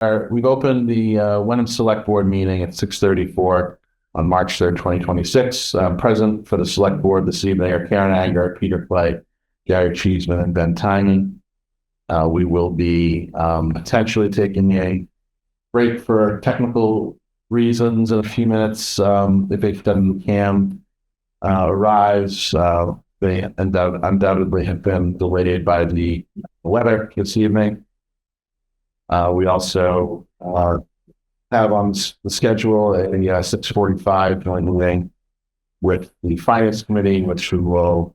We've opened the Wenham Select Board meeting at 6:34 on March 3rd, 2026. Present for the Select Board this evening are Karen Anger, Peter Clay, Gary Cheeseman, and Ben Tynan. We will be potentially taking a break for technical reasons in a few minutes. If HWCAM arrives, they undoubtedly have been delayed by the weather this evening. We also have on the schedule a 6:45 meeting with the Finance Committee, which we will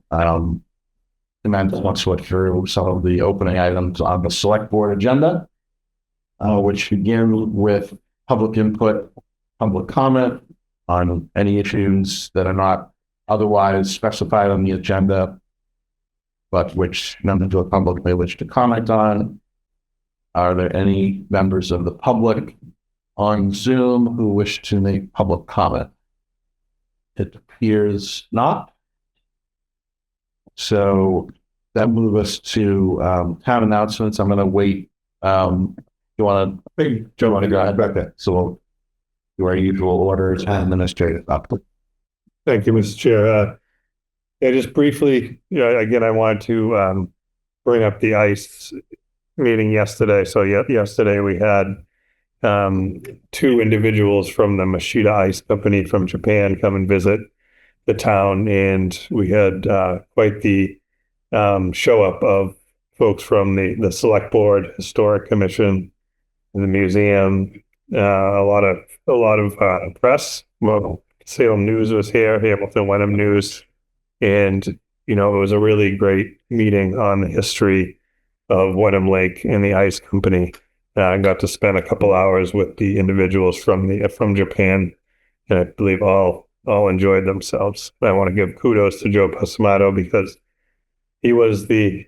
commence once we're through some of the opening items on the Select Board agenda, which begin with public input, public comment on any issues that are not otherwise specified on the agenda, but which members of the public may wish to comment on. Are there any members of the public on Zoom who wish to make public comment? It appears not. So that moves us to town announcements. I'm going to wait. You want to go ahead back there? So we'll do our usual orders and administrative update. Thank you, Mr. Chair. Just briefly, again, I wanted to bring up the ICE meeting yesterday. So yesterday we had two individuals from the Mashita Ice Company from Japan come and visit the town, and we had quite the show up of folks from the Select Board, Historic Commission, and the museum. A lot of press. Well, Salem News was here, Hamilton Wenham News, and it was a really great meeting on the history of Wenham Lake and the Ice Company. I got to spend a couple hours with the individuals from Japan, and I believe all enjoyed themselves. I want to give kudos to Joe Pasamato because he was the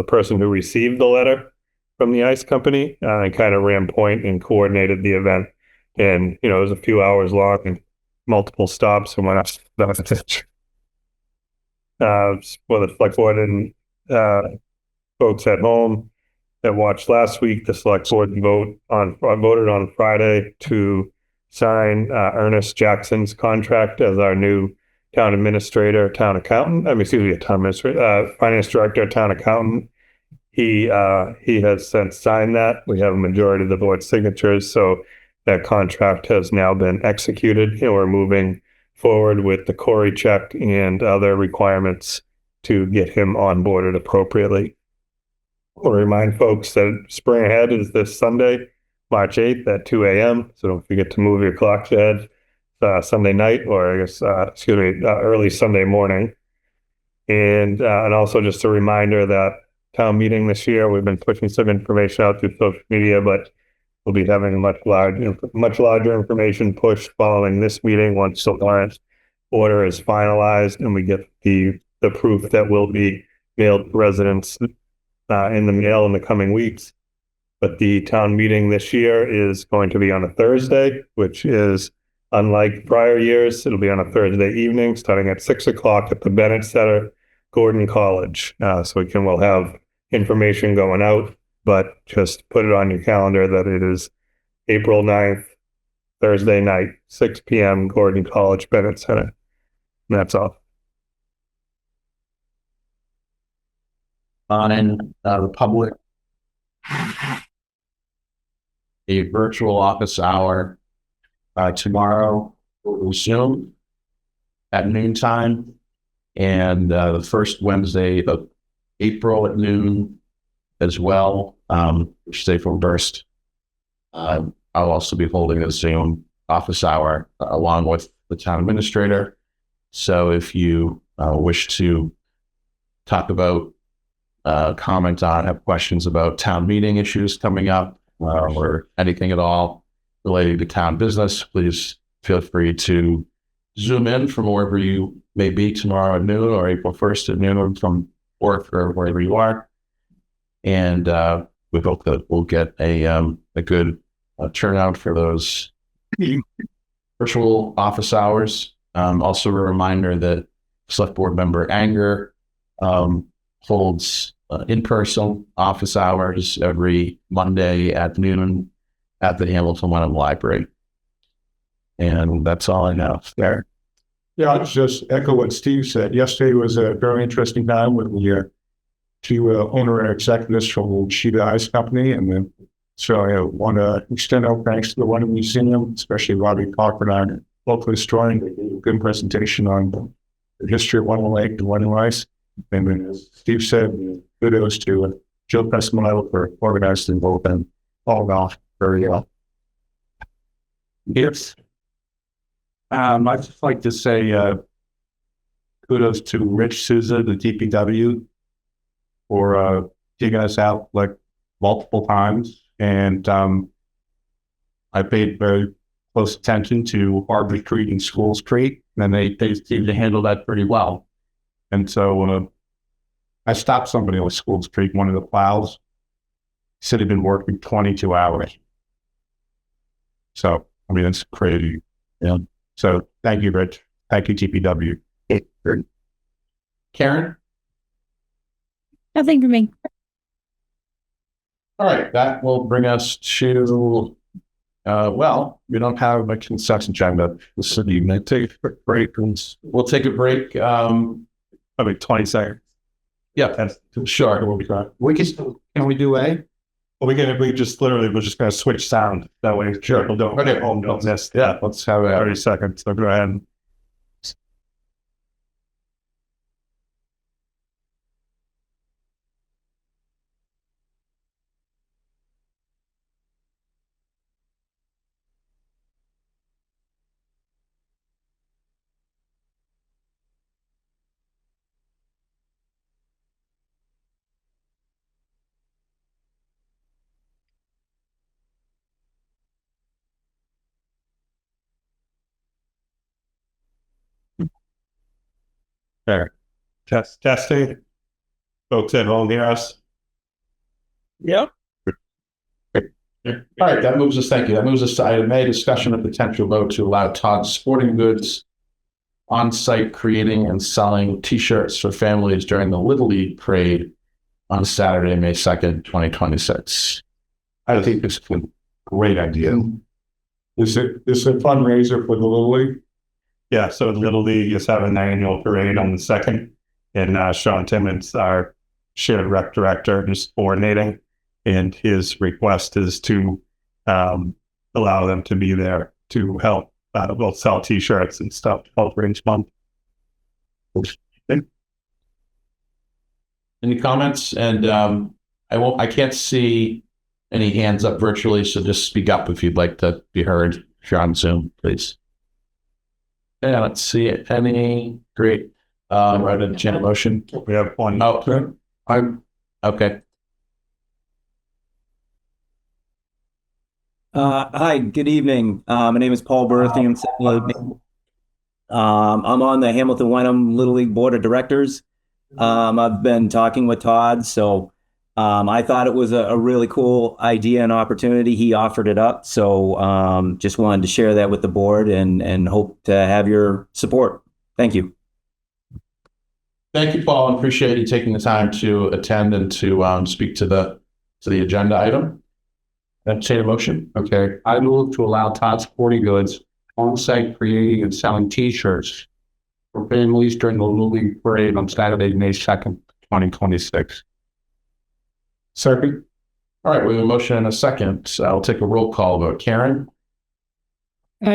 person who received the letter from the Ice Company and kind of ran point and coordinated the event. And it was a few hours long and multiple stops and went up for the Select Board and folks at home that watched last week. The Select Board voted on Friday to sign Ernest Jackson's contract as our new town administrator, finance director, town accountant. He has since signed that. We have a majority of the board signatures, so that contract has now been executed, and we're moving forward with the Corey check and other requirements to get him onboarded appropriately. I'll remind folks that Spring Ahead is this Sunday, March 8th at 2 a.m. So don't forget to move your clocks ahead Sunday night, or I guess, early Sunday morning. And also just a reminder that town meeting this year, we've been pushing some information out through social media, but we'll be having a much larger information push following this meeting once the warrant order is finalized and we get the proof that will be mailed to residents in the mail in the coming weeks. But the town meeting this year is going to be on a Thursday, which is unlike prior years. It'll be on a Thursday evening, starting at 6:00 at the Bennett Center, Gordon College. So we'll have information going out, but just put it on your calendar that it is April 9th, Thursday night, 6 p.m., Gordon College, Bennett Center. And that's all. On the public, a virtual office hour tomorrow will resume at noontime, and the first Wednesday of April at noon as well, which is April 1st. I'll also be holding a Zoom office hour along with the town administrator. So if you wish to talk about, comment on, have questions about town meeting issues coming up, or anything at all related to town business, please feel free to Zoom in from wherever you may be tomorrow at noon or April 1st at noon from work or wherever you are. And we hope that we'll get a good turnout for those virtual office hours. Also a reminder that Select Board member Anger holds in-person office hours every Monday at noon at the Hamilton Wenham Library. And that's all I know there. Yeah, I'll just echo what Steve said. Yesterday was a very interesting time with the two owner and executives from Sheeta Ice Company. And then, so I want to extend our thanks to the Wenham Museum, especially Robbie Cochran, our local historian. They gave a good presentation on the history of Wenham Lake and Wenham Ice. And then, as Steve said, kudos to Joe Pesmilo for organizing both and all off very well. Yes. I'd just like to say kudos to Rich Souza, the DPW, for digging us out like multiple times. And I paid very close attention to Harvey Street and School Street, and they seem to handle that pretty well. And so I stopped somebody on School Street, one of the plows, said he'd been working 22 hours. So, I mean, it's crazy. Yeah. So thank you, Rich. Thank you, TPW. Karen? Nothing for me. All right, that will bring us to, we don't have a consent agenda this evening. Take a break. We'll take a break. Probably 20 seconds. Yeah, sure. We'll be fine. Can we do A? Well, we're just going to switch sound. That way, people don't Okay. get home, don't miss. Yeah, let's have 30 seconds. So go ahead. There. Testing. Folks at home hear us? Yep. All right, that moves us, thank you. That moves us to item A, discussion of potential vote to allow Todd Sporting Goods on-site creating and selling T-shirts for families during the Little League Parade on Saturday, May 2nd, 2026. I think it's a great idea. Is it a fundraiser for the Little League? Yeah, so the Little League is having an annual parade on the 2nd. And Sean Timmons, our shared rec director, is coordinating. And his request is to allow them to be there to help we'll sell T-shirts and stuff to help raise money. Any comments? And I can't see any hands up virtually, so just speak up if you'd like to be heard. If you're on Zoom, please. Yeah, let's see it. Any great. Right in the channel motion. We have one. Oh, okay. Hi, good evening. My name is Paul Berthium. I'm on the Hamilton Wenham Little League Board of Directors. I've been talking with Todd, so I thought it was a really cool idea and opportunity. He offered it up, so just wanted to share that with the board and hope to have your support. Thank you. Thank you, Paul. I appreciate you taking the time to attend and to speak to the agenda item. Entertain a motion. Okay. I move to allow Todd Sporting Goods on-site creating and selling T-shirts for families during the Little League Parade on Saturday, May 2nd, 2026. Second. All right. We have a motion and a second. So I'll take a roll call vote. Karen?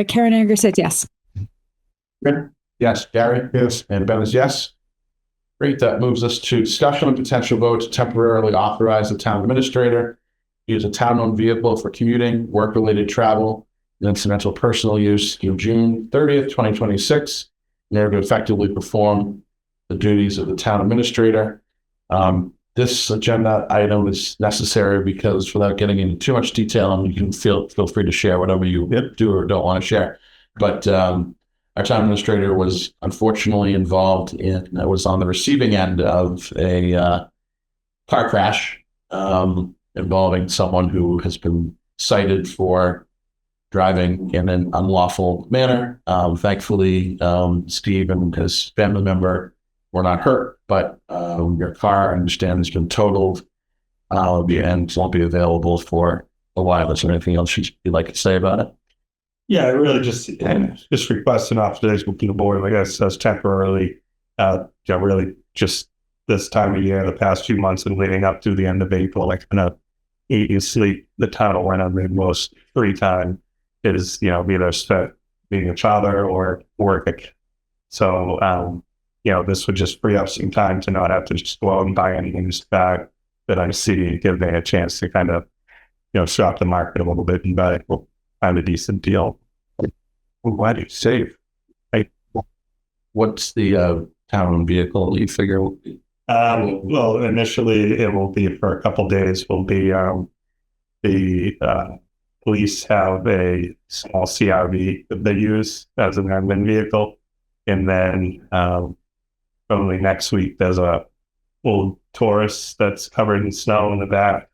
Karen Anger says yes. Ben? Yes. Gary? Yes. And Ben is yes. Great. That moves us to discussion and potential vote to temporarily authorize the town administrator to use a town-owned vehicle for commuting, work-related travel, and incidental personal use through June 30th, 2026, in order to effectively perform the duties of the town administrator. This agenda item is necessary because, without getting into too much detail, and you can feel free to share whatever you do or don't want to share, but our town administrator was unfortunately was on the receiving end of a car crash involving someone who has been cited for driving in an unlawful manner. Thankfully, Steve and his family member were not hurt, but your car, I understand, has been totaled and won't be available for a while. Is there anything else you'd like to say about it? Yeah, I really just request an observation from the board, I guess, as temporarily, really just this time of year, the past few months and leading up to the end of April, like kind of eat and sleep the town of Wenham in most free time is, either spent being a father or working. So, this would just free up some time to not have to just go out and buy anything just back that I see and give me a chance to kind of, shop the market a little bit and find a decent deal. Why do you save? What's the town vehicle you figure will be? Well, initially it will be for a couple of days. Will be the police have a small CRV that they use as an admin vehicle, and then probably next week there's a old Taurus that's covered in snow in the back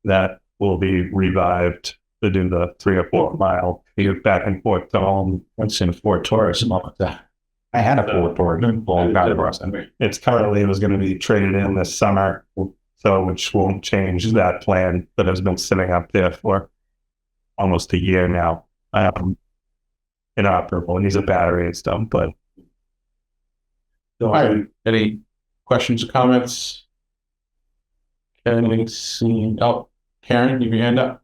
that will be revived to do the 3 or 4 mile back and forth to home. I've seen a Ford Taurus and all of that. I had a Ford Taurus. It's currently was going to be traded in this summer, so which won't change that plan that has been sitting up there for almost a year now. Inoperable. It needs a battery and stuff, but All right. Any questions or comments? Karen, you hand up.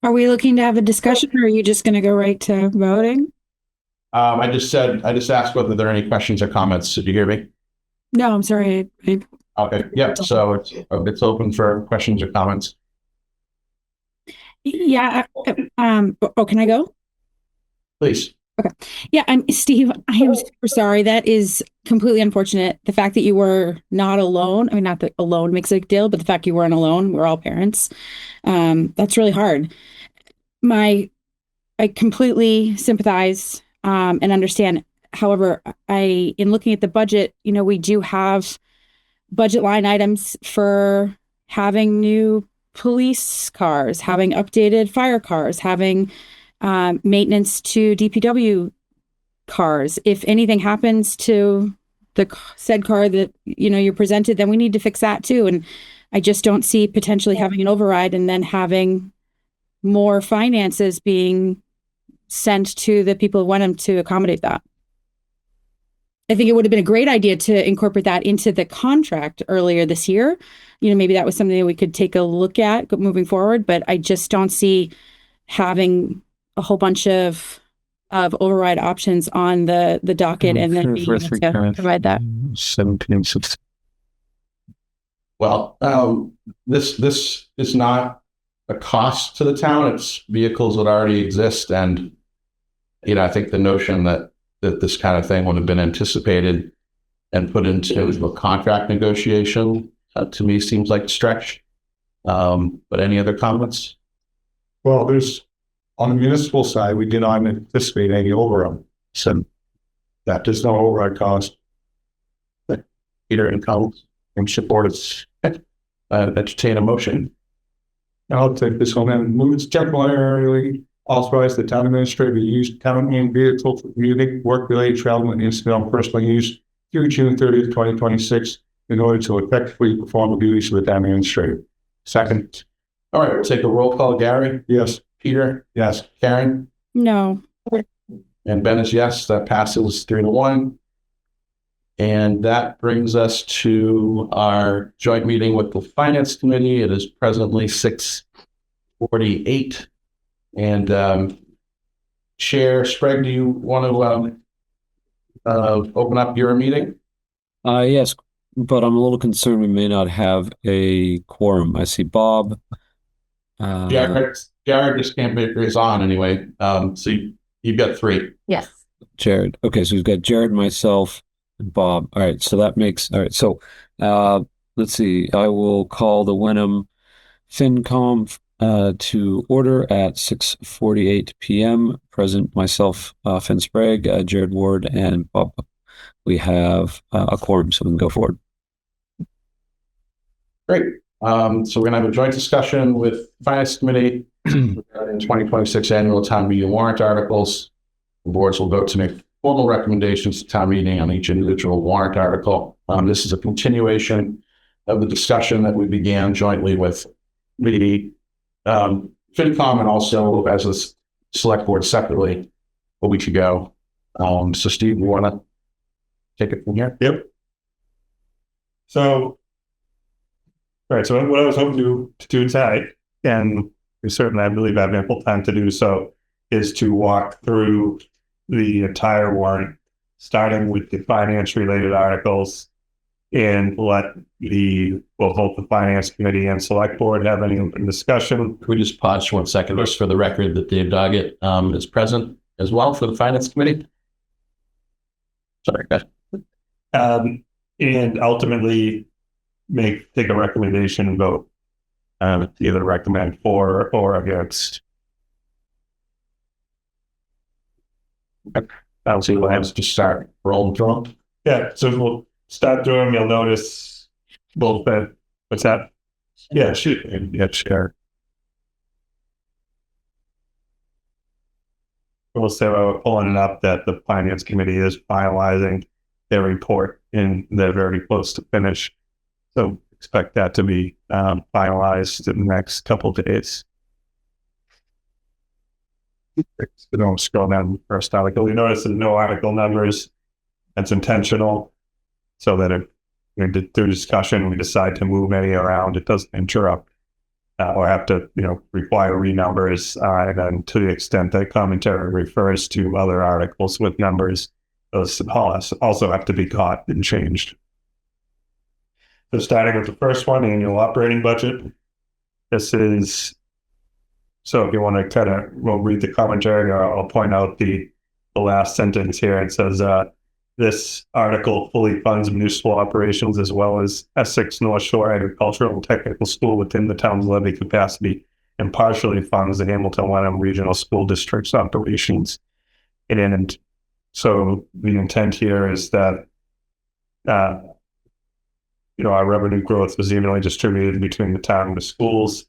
Are we looking to have a discussion or are you just going to go right to voting? I just asked whether there are any questions or comments. Did you hear me? No, I'm sorry. Okay. Yep. So it's open for questions or comments. Yeah. Can I go? Please. Yeah, I'm Steve. I am super sorry. That is completely unfortunate. The fact that you were not alone. I mean, not that alone makes a big deal, but the fact you weren't alone. We're all parents. That's really hard. I completely sympathize and understand. However, in looking at the budget, we do have budget line items for having new police cars, having updated fire cars, having maintenance to DPW cars. If anything happens to the said car that you're presented, then we need to fix that too. And I just don't see potentially having an override and then having more finances being sent to the people of Wenham to accommodate that. I think it would have been a great idea to incorporate that into the contract earlier this year. Maybe that was something that we could take a look at moving forward, but I just don't see having a whole bunch of override options on the docket and then being able to provide that. 17. Well, this is not a cost to the town. It's vehicles that already exist. And, I think the notion that this kind of thing would have been anticipated and put into a contract negotiation, to me seems like a stretch. But any other comments? Well, on the municipal side, we did not anticipate any overrun. So that there's no override cost. Peter and comments from supporters. Entertain a motion. I'll take this one and move it temporarily. Authorize the town administrator to use town-owned vehicle for commuting, work-related travel, and incidental personal use through June 30th, 2026, in order to effectively perform the duties of the town administrator. Second. All right, we'll take a roll call. Gary? Yes. Peter? Yes. Karen? No. And Ben is yes. That passes 3-1. And that brings us to our joint meeting with the Finance Committee. It is presently 6:48. And Chair Sprague, do you want to open up your meeting? Yes, but I'm a little concerned we may not have a quorum. I see Bob. Jared just can't make his on anyway. So you've got 3. Yes. Jared. Okay, so we've got Jared, myself, and Bob. All right, so that makes all right. So let's see. I will call the Wenham FinCom to order at 6:48 p.m. Present myself, Finn Sprague, Jared Ward, and Bob. We have a quorum, so we can go forward. Great. So we're going to have a joint discussion with the Finance Committee regarding 2026 annual town meeting warrant articles. The boards will vote to make formal recommendations to town meeting on each individual warrant article. This is a continuation of the discussion that we began jointly with the FinCom and also as a select board separately a week ago. So Steve, you want to take it from here? Yep. So, right. So what I was hoping to do tonight, and we certainly, I believe, have ample time to do so, is to walk through the entire warrant, starting with the finance-related articles, and let both the finance committee and select board have any open discussion. Can we just pause for 1 second, just for the record that Dave Doggett is present as well for the finance committee? Sorry, guys. And ultimately take a recommendation and vote, either recommend for or against. I'll see what happens to start rolling through them. Yeah, so we'll start through them. You'll notice both that. What's that? Yeah, shoot. Yeah, share. We'll say while we're pulling it up that the finance committee is finalizing their report and they're very close to finish. So expect that to be finalized in the next couple of days. So don't scroll down the first article. You notice there's no article numbers. That's intentional, so that through discussion we decide to move any around, it doesn't interrupt or have to require renumbers. And then to the extent that commentary refers to other articles with numbers, those also have to be caught and changed. So starting with the first one, annual operating budget. This is, so if you want to we'll read the commentary, or I'll point out the last sentence here. It says, this article fully funds municipal operations as well as Essex North Shore Agricultural and Technical School within the town's levy capacity, and partially funds the Hamilton Wenham Regional School District's operations. And so the intent here is that our revenue growth was evenly distributed between the town and the schools.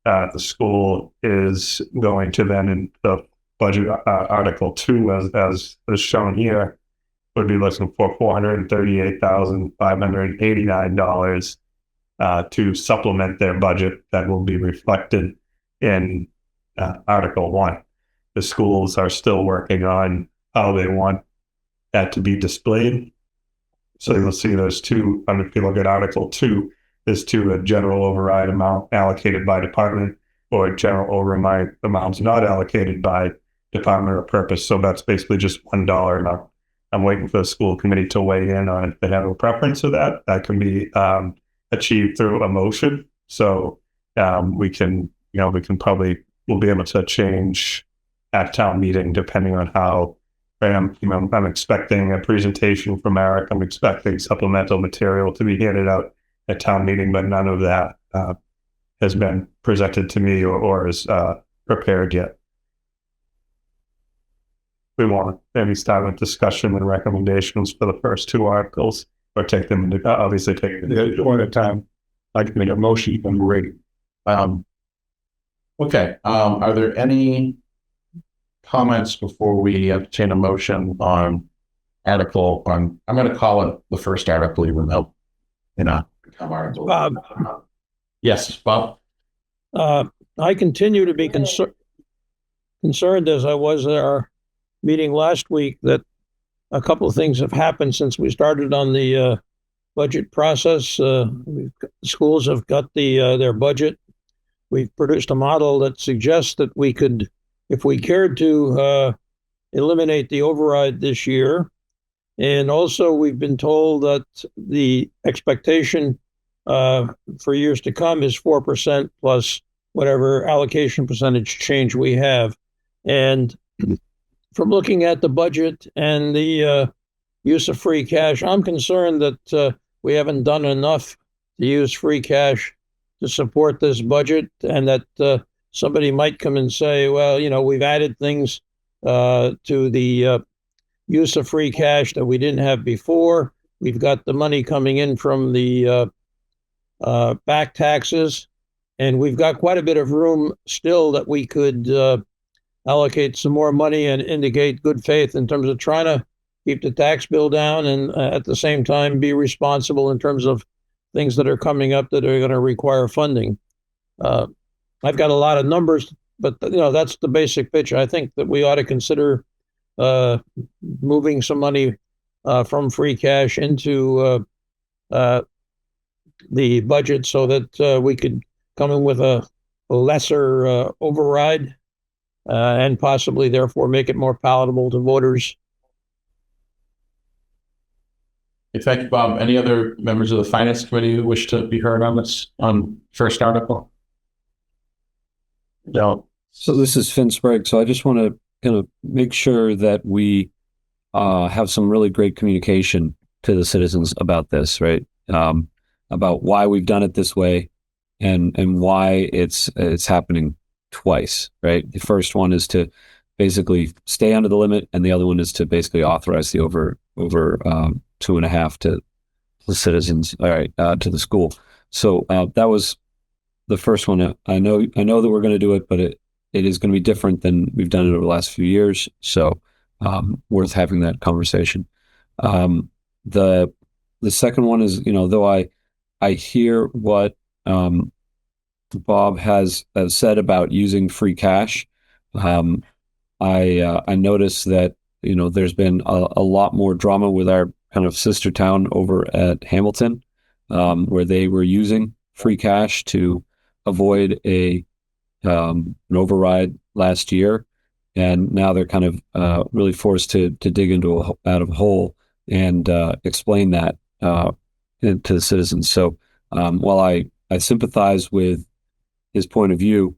The school is going to then, in the budget article 2, as shown here, would be looking for $438,589 to supplement their budget. That will be reflected in Article 1. The schools are still working on how they want that to be displayed. So you'll see those two, if you look at Article 2, there's two: a general override amount allocated by department, or a general override amounts not allocated by department or purpose. So that's basically just $1 amount. I'm waiting for the school committee to weigh in on if they have a preference of that. That can be achieved through a motion. So we'll be able to change at town meeting depending on how. I'm expecting a presentation from Eric. I'm expecting supplemental material to be handed out at town meeting, but none of that has been presented to me or is prepared yet. We want to maybe start with discussion and recommendations for the first two articles, or take them into, obviously take them one at a time. I can make a motion when we're ready. Okay. Are there any comments before we obtain a motion on article on, I'm going to call it the first article, even though, become article. Bob. Yes, Bob. I continue to be concerned as I was at our meeting last week that a couple of things have happened since we started on the budget process. Schools have got their budget. We've produced a model that suggests that we could, if we cared to, eliminate the override this year. And also we've been told that the expectation for years to come is 4% plus whatever allocation percentage change we have. And from looking at the budget and the use of free cash, I'm concerned that we haven't done enough to use free cash to support this budget, and that somebody might come and say, well, we've added things to the use of free cash that we didn't have before. We've got the money coming in from the back taxes, and we've got quite a bit of room still that we could allocate some more money and indicate good faith in terms of trying to keep the tax bill down, and at the same time be responsible in terms of things that are coming up that are going to require funding. I've got a lot of numbers, but that's the basic picture. I think that we ought to consider moving some money from free cash into the budget so that we could come in with a lesser override and possibly therefore make it more palatable to voters. Thank you, Bob. Any other members of the Finance Committee who wish to be heard on this, on first article? No. So this is Finn Sprague. So I just want to kind of make sure that we have some really great communication to the citizens about this, right? About why we've done it this way and why it's happening twice, right? The first one is to basically stay under the limit, and the other one is to basically authorize the over 2.5 to the citizens, all right, to the school. So that was the first one. I know that we're going to do it, but it is going to be different than we've done it over the last few years. So worth having that conversation. The second one is, though I hear what Bob has said about using free cash. I noticed that there's been a lot more drama with our kind of sister town over at Hamilton, where they were using free cash to avoid an override last year, and now they're kind of really forced to dig out of a hole and explain that to the citizens. So while I sympathize with his point of view,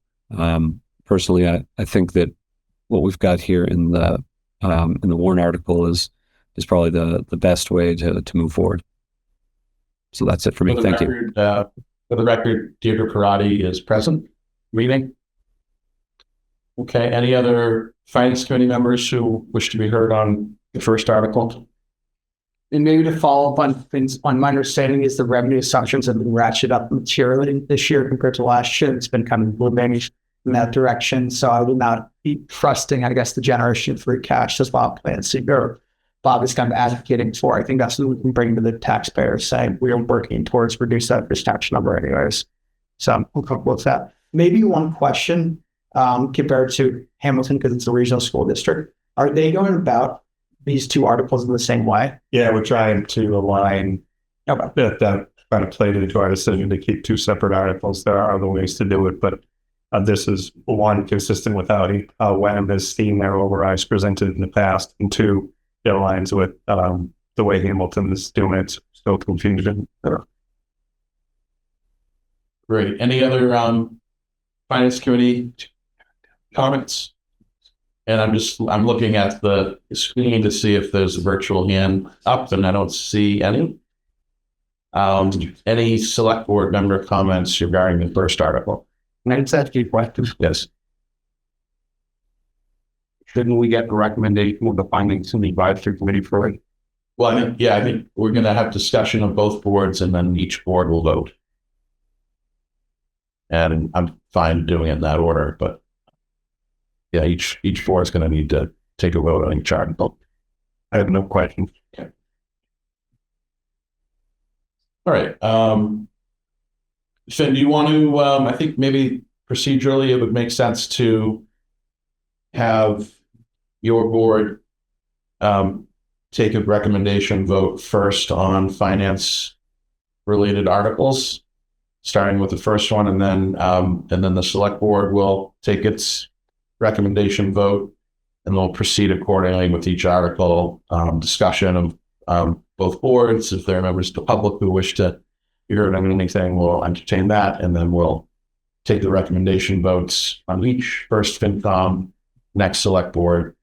personally, I think that what we've got here in the Warren article is probably the best way to move forward. So that's it for me. Thank you. For the record, Deirdre Karate is present. Meeting. Okay. Any other Finance Committee members who wish to be heard on the first article? And maybe to follow up on things, on my understanding is the revenue assumptions have been ratcheted up materially this year compared to last year. It's been kind of moving in that direction. So I would not be trusting, I guess, the generation of free cash as Bob plans to, or Bob is kind of advocating for. I think that's what we can bring to the taxpayers, saying we are working towards reduce that tax number anyways. So I'm comfortable with that. Maybe one question compared to Hamilton, because it's a regional school district. Are they going about these two articles in the same way? Yeah, we're trying to align that kind of played into our decision to keep two separate articles. There are other ways to do it, but this is one, consistent with how Wenham has seen their overrides presented in the past, and two, it aligns with the way Hamilton is doing it. So confusion. Great. Any other Finance Committee comments? And I'm looking at the screen to see if there's a virtual hand up, and I don't see any. Any select board member comments regarding the first article? Can I just ask you a question? Yes. Shouldn't we get a recommendation of the findings in the advisory committee for it? Well, I think we're going to have discussion of both boards, and then each board will vote. And I'm fine doing it in that order, but yeah, each board is going to need to take a vote on each article. I have no questions. Okay. All right. Finn, do you want to, I think maybe procedurally it would make sense to have your board take a recommendation vote first on finance related articles, starting with the first one, and then the select board will take its recommendation vote, and they'll proceed accordingly with each article. Discussion of both boards. If there are members of the public who wish to hear anything, we'll entertain that, and then we'll take the recommendation votes on each. First FinCom, next select board,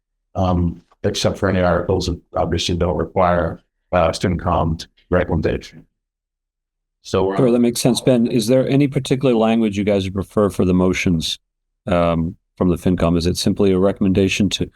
except for any articles that obviously don't require FinCom recommendation. So Sure, that makes sense. Ben, is there any particular language you guys would prefer for the motions from the FinCom? Is it simply a recommendation or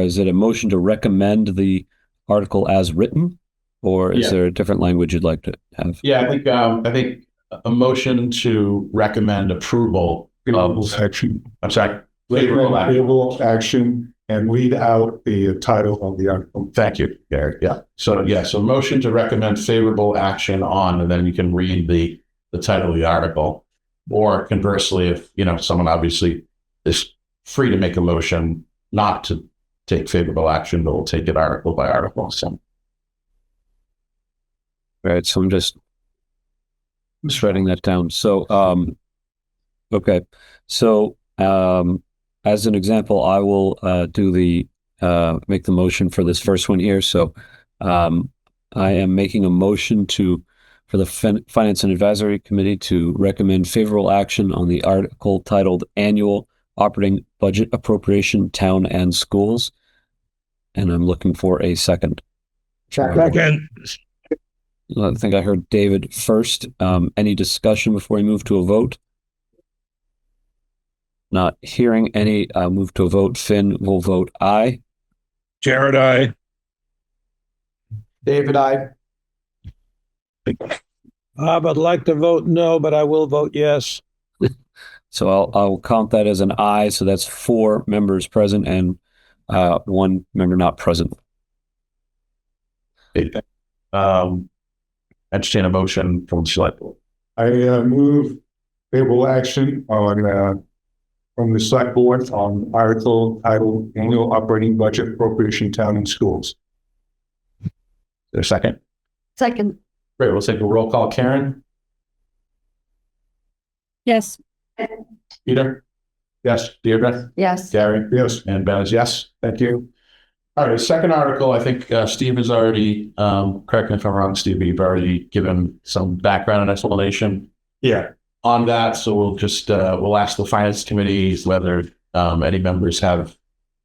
is it a motion to recommend the article as written, or is there a different language you'd like to have? Yeah, I think a motion to recommend approval of action. I'm sorry. Favorable action and read out the title of the article. Thank you, Gary. Yeah. So motion to recommend favorable action on, and then you can read the title of the article. Or conversely, if someone obviously is free to make a motion not to take favorable action, but we'll take it article by article. So Right. So I'm just writing that down. So, okay. So, as an example, I will make the motion for this first one here. So, I am making a motion for the Finance and Advisory Committee to recommend favorable action on the article titled Annual Operating Budget Appropriation, Town and Schools. And I'm looking for a second. Second. I think I heard David first. Any discussion before we move to a vote? Not hearing any. Move to a vote. Finn will vote aye. Jared, I. David, I. I would like to vote no, but I will vote yes. So I'll count that as an aye. So that's 4 members present and 1 member not present. entertain a motion from the select board. I move favorable action on from the select board on article titled Annual Operating Budget Appropriation, Town and Schools. Is there a second? Second. Great. We'll take a roll call. Karen? Yes. Peter? Yes. Deirdre? Yes. Gary? Yes. And Ben is yes. Thank you. All right. Second article, I think Steve has already, correct me if I'm wrong, Steve, you've already given some background and explanation Yeah. on that. So we'll just, we'll ask the finance committees whether any members have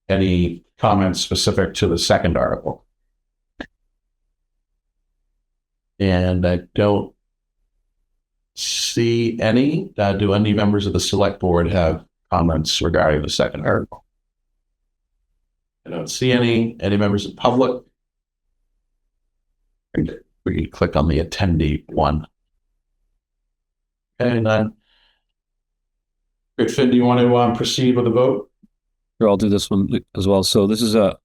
any comments specific to the second article. And I don't see any. Do any members of the select board have comments regarding the second article? I don't see any. Any members of the public? We can click on the attendee one. And then, Finn, do you want to proceed with the vote? Sure, I'll do this one as well. So this is a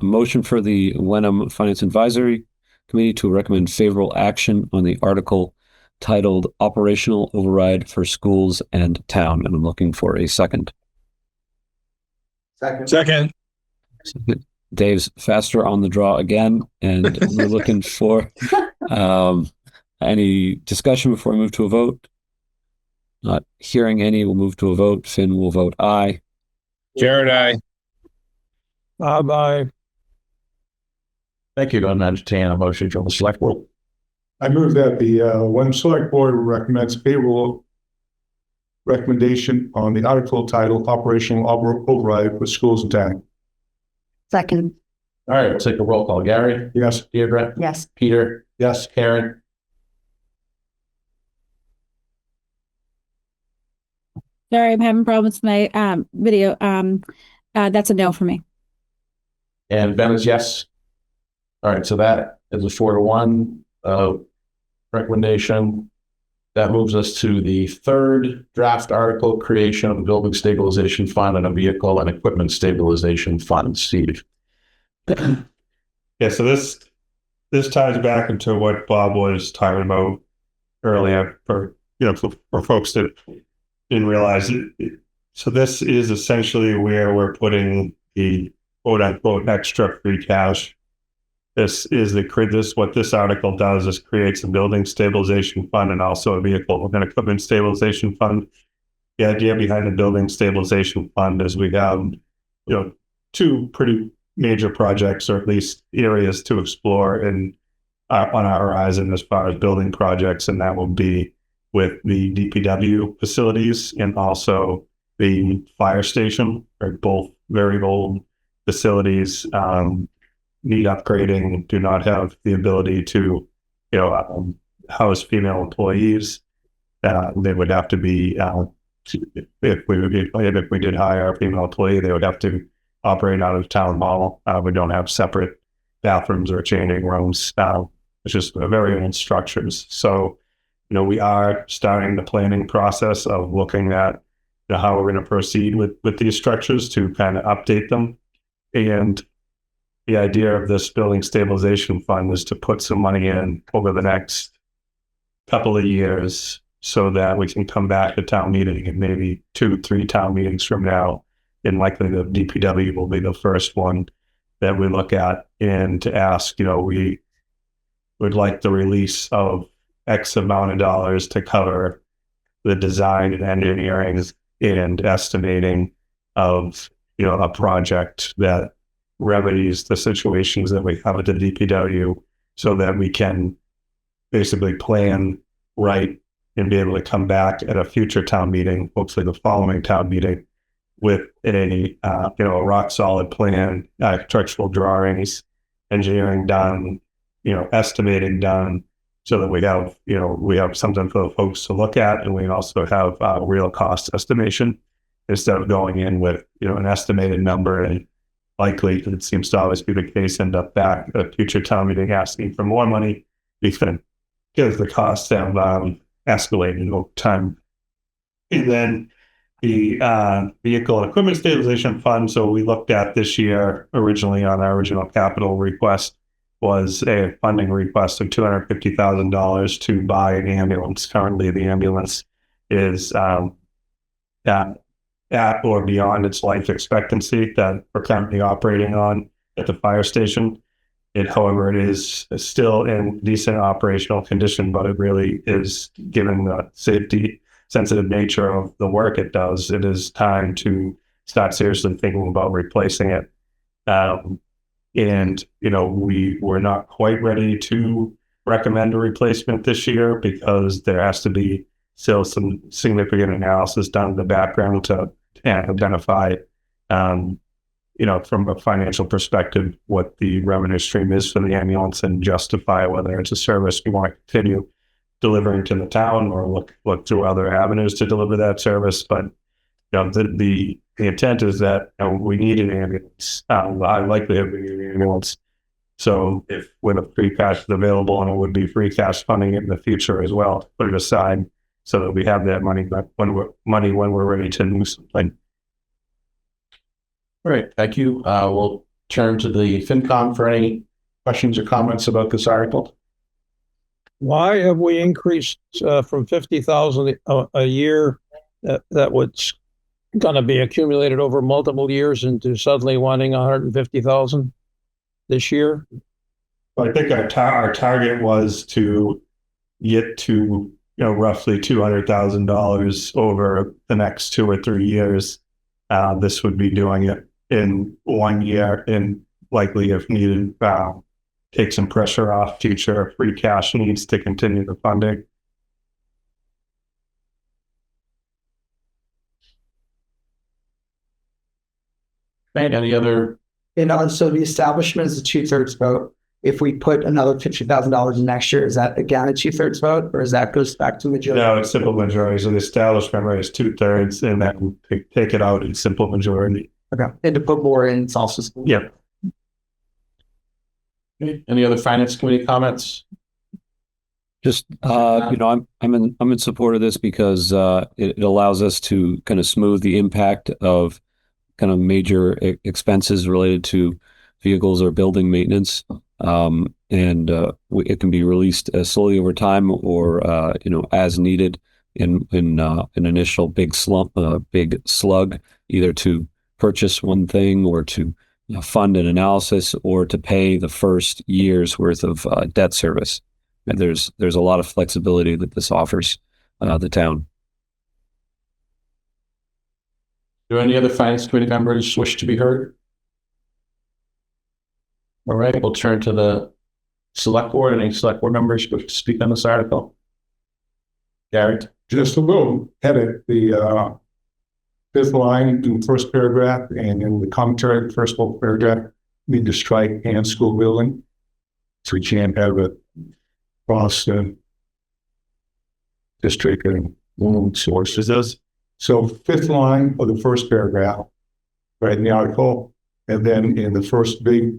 motion for the Wenham Finance Advisory Committee to recommend favorable action on the article titled Operational Override for Schools and Town. And I'm looking for a second. Second. Dave's faster on the draw again, and we're looking for any discussion before we move to a vote. Not hearing any, we'll move to a vote. Finn will vote aye. Jared, I. Aye. Thank you. Going to entertain a motion from the select board. I move that the Wenham Select Board recommends favorable recommendation on the article titled Operational Override for Schools and Town. Second. All right, we'll take a roll call. Gary? Yes. Deirdre? Yes. Peter? Yes. Karen? Sorry, I'm having problems with my video. That's a no for me. And Ben is yes. All right, so that is a 4-1 recommendation. That moves us to the third draft article, creation of a building stabilization fund and a vehicle and equipment stabilization fund. Steve. Yeah, so this ties back into what Bob was talking about earlier for folks that didn't realize it. So this is essentially where we're putting the quote unquote extra free cash. What this article does is creates a building stabilization fund and also a vehicle and equipment stabilization fund. The idea behind the building stabilization fund is we have, 2 pretty major projects, or at least areas to explore on our horizon as far as building projects, and that will be with the DPW facilities and also the fire station. Are both very old facilities. Need upgrading, do not have the ability to, house female employees. They would have to be, if we did hire a female employee, they would have to operate out of town hall. We don't have separate bathrooms or changing rooms. It's just very old structures. So, we are starting the planning process of looking at how we're going to proceed with these structures to kind of update them. And the idea of this building stabilization fund is to put some money in over the next couple of years so that we can come back to town meeting and maybe 2-3 town meetings from now. And likely the DPW will be the first one that we look at and to ask, we would like the release of X amount of dollars to cover the design and engineering and estimating of, a project that remedies the situations that we have at the DPW so that we can basically plan right and be able to come back at a future town meeting, hopefully the following town meeting, with a rock solid plan, architectural drawings, engineering done, estimating done, so that we have something for the folks to look at, and we also have real cost estimation instead of going in with an estimated number and likely, it seems to always be the case, end up back at a future town meeting asking for more money because the costs have escalated over time. And then the vehicle and equipment stabilization fund. So we looked at this year originally on our original capital request was a funding request of $250,000 to buy an ambulance. Currently, the ambulance is at or beyond its life expectancy that we're currently operating on at the fire station. However, it is still in decent operational condition, but it really is, given the safety sensitive nature of the work it does, it is time to start seriously thinking about replacing it. We were not quite ready to recommend a replacement this year because there has to be still some significant analysis done in the background to identify, from a financial perspective, what the revenue stream is for the ambulance and justify whether it's a service we want to continue delivering to the town or look through other avenues to deliver that service. But the intent is that we need an ambulance. I likely have an ambulance. So if with a free cash is available, and it would be free cash funding it in the future as well, to put it aside so that we have that money when we're ready to do something. All right, thank you. We'll turn to the FinCom for any questions or comments about this article. Why have we increased from 50,000 a year that was going to be accumulated over multiple years into suddenly wanting 150,000 this year? I think our target was to get to roughly $200,000 over the next 2 or 3 years. This would be doing it in 1 year, and likely, if needed, take some pressure off future free cash needs to continue the funding. Any other? And so the establishment is a 2/3 vote. If we put another $50,000 in next year, is that again a 2/3 vote, or is that goes back to majority? No, it's simple majority. So the establishment rate is 2/3, and then take it out in simple majority. Okay, and to put more in, it's also Yep. Okay. Any other finance committee comments? Just I'm in support of this because it allows us to kind of smooth the impact of kind of major expenses related to vehicles or building maintenance, and it can be released slowly over time or as needed in an initial big slug, either to purchase one thing or to fund an analysis or to pay the first year's worth of debt service. And there's a lot of flexibility that this offers the town. Do any other finance committee members wish to be heard? All right, we'll turn to the select board. Any select board members wish to speak on this article? Gary? Just a little edit. The fifth line in the first paragraph and in the commentary, the first full paragraph, need to strike and school building. So we can't have it cross the district and sources. Those. So fifth line of the first paragraph, right in the article, and then in the first big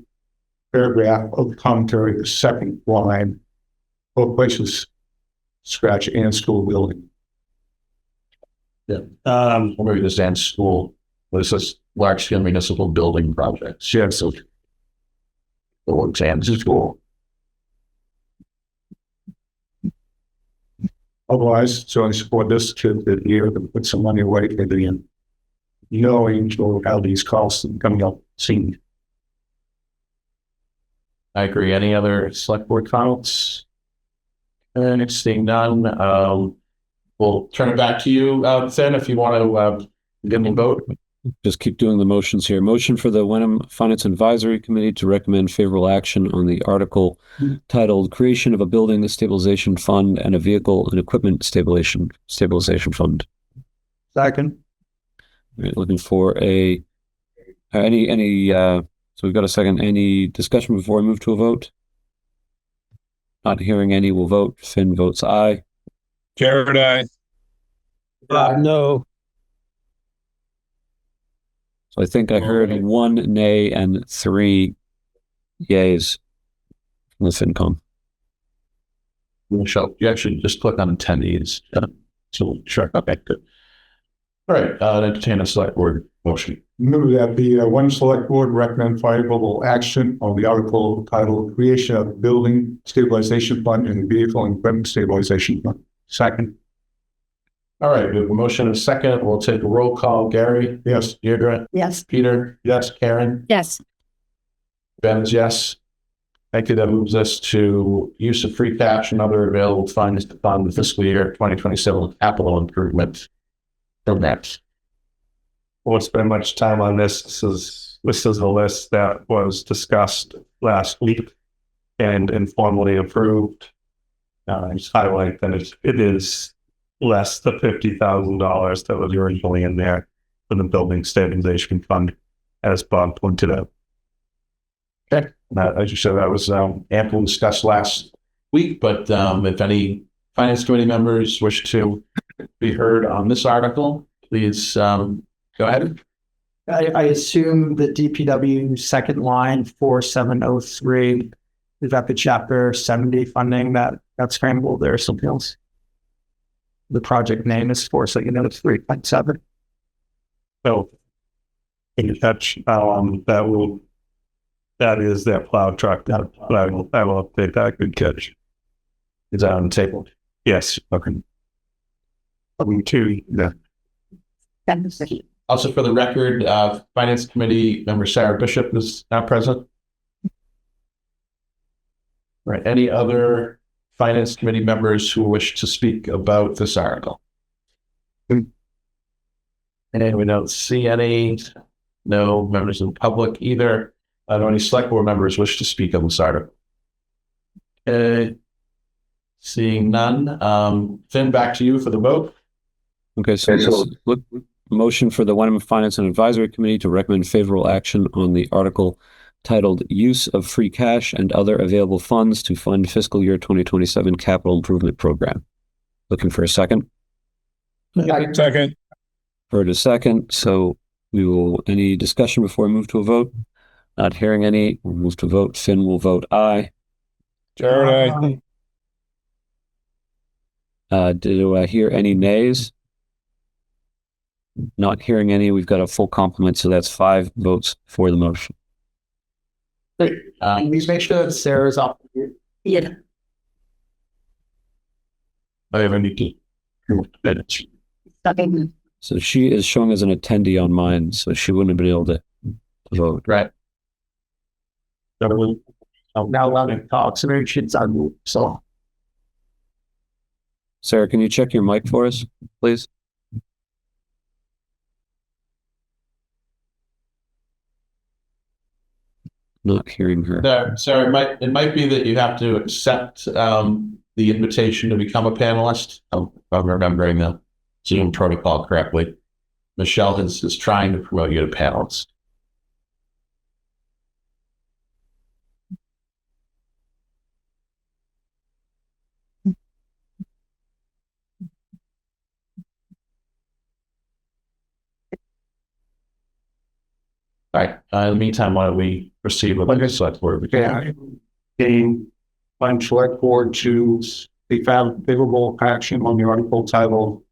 paragraph of the commentary, the second line, both places scratch and school building. Yeah. Or maybe just and school. This is large-scale municipal building projects. Yeah, so for exams is cool. Otherwise, so I support this to the year to put some money away for the knowing how these costs are coming up soon. I agree. Any other select board comments? And seeing none, we'll turn it back to you, Finn, if you want to give me a vote. Just keep doing the motions here. Motion for the Wenham Finance Advisory Committee to recommend favorable action on the article titled Creation of a Building Stabilization Fund and a Vehicle and Equipment Stabilization Fund. Second. All right, looking for so we've got a second. Any discussion before we move to a vote? Not hearing any, we'll vote. Finn votes aye. Jared, aye. No. So I think I heard 1 nay and 3 yays from the FinCom. Michelle, you actually just click on attendees. So sure. Okay, good. All right, entertain a select board motion. Move that the one select board recommend favorable action on the article titled Creation of Building Stabilization Fund and Vehicle and Equipment Stabilization Fund. Second. All right, we have a motion and a second. We'll take a roll call. Gary? Yes. Deirdre? Yes. Peter? Yes. Karen? Yes. Ben is yes. Thank you. That moves us to use of free cash and other available funds to fund the fiscal year 2027 capital improvement programs. Won't spend much time on this. This is a list that was discussed last week and informally approved. Just highlight that it is less than $50,000 that was originally in there for the building stabilization fund, as Bob pointed out. Okay. As you said, that was amply discussed last week, but if any finance committee members wish to be heard on this article, please go ahead. I assume the DPW second line 4703 is that the chapter 70 funding that's scrambled there or something else. The project name is 473.7. So that is that plow truck. But I will update that. Good catch. Is that on the table? Yes. Okay. Two. Yeah. Also, for the record, Finance Committee member Sarah Bishop is not present. Right. Any other Finance Committee members who wish to speak about this article? And we don't see any. No members of the public either. I don't any select board members wish to speak on this article. Seeing none. Finn, back to you for the vote. Okay, so look, motion for the Wenham Finance and Advisory Committee to recommend favorable action on the article titled Use of Free Cash and Other Available Funds to Fund Fiscal Year 2027 Capital Improvement Program. Looking for a second? Second. Heard a second. So any discussion before we move to a vote? Not hearing any, we'll move to vote. Finn will vote aye. Jared, aye. Do I hear any nays? Not hearing any, we've got a full complement, so that's 5 votes for the motion. Please make sure that Sarah's up. Yeah. I have any minutes. Second. So she is showing as an attendee on mine, so she wouldn't have been able to vote. Right. I'm now allowed to talk, so maybe she's on. So Sarah, can you check your mic for us, please? Not hearing her. Sarah, it might be that you have to accept the invitation to become a panelist. If I'm remembering the Zoom protocol correctly. Michelle is trying to promote you to panelist. All right. In the meantime, why don't we proceed with the select board? Yeah. One select board to be found favorable action on the article titled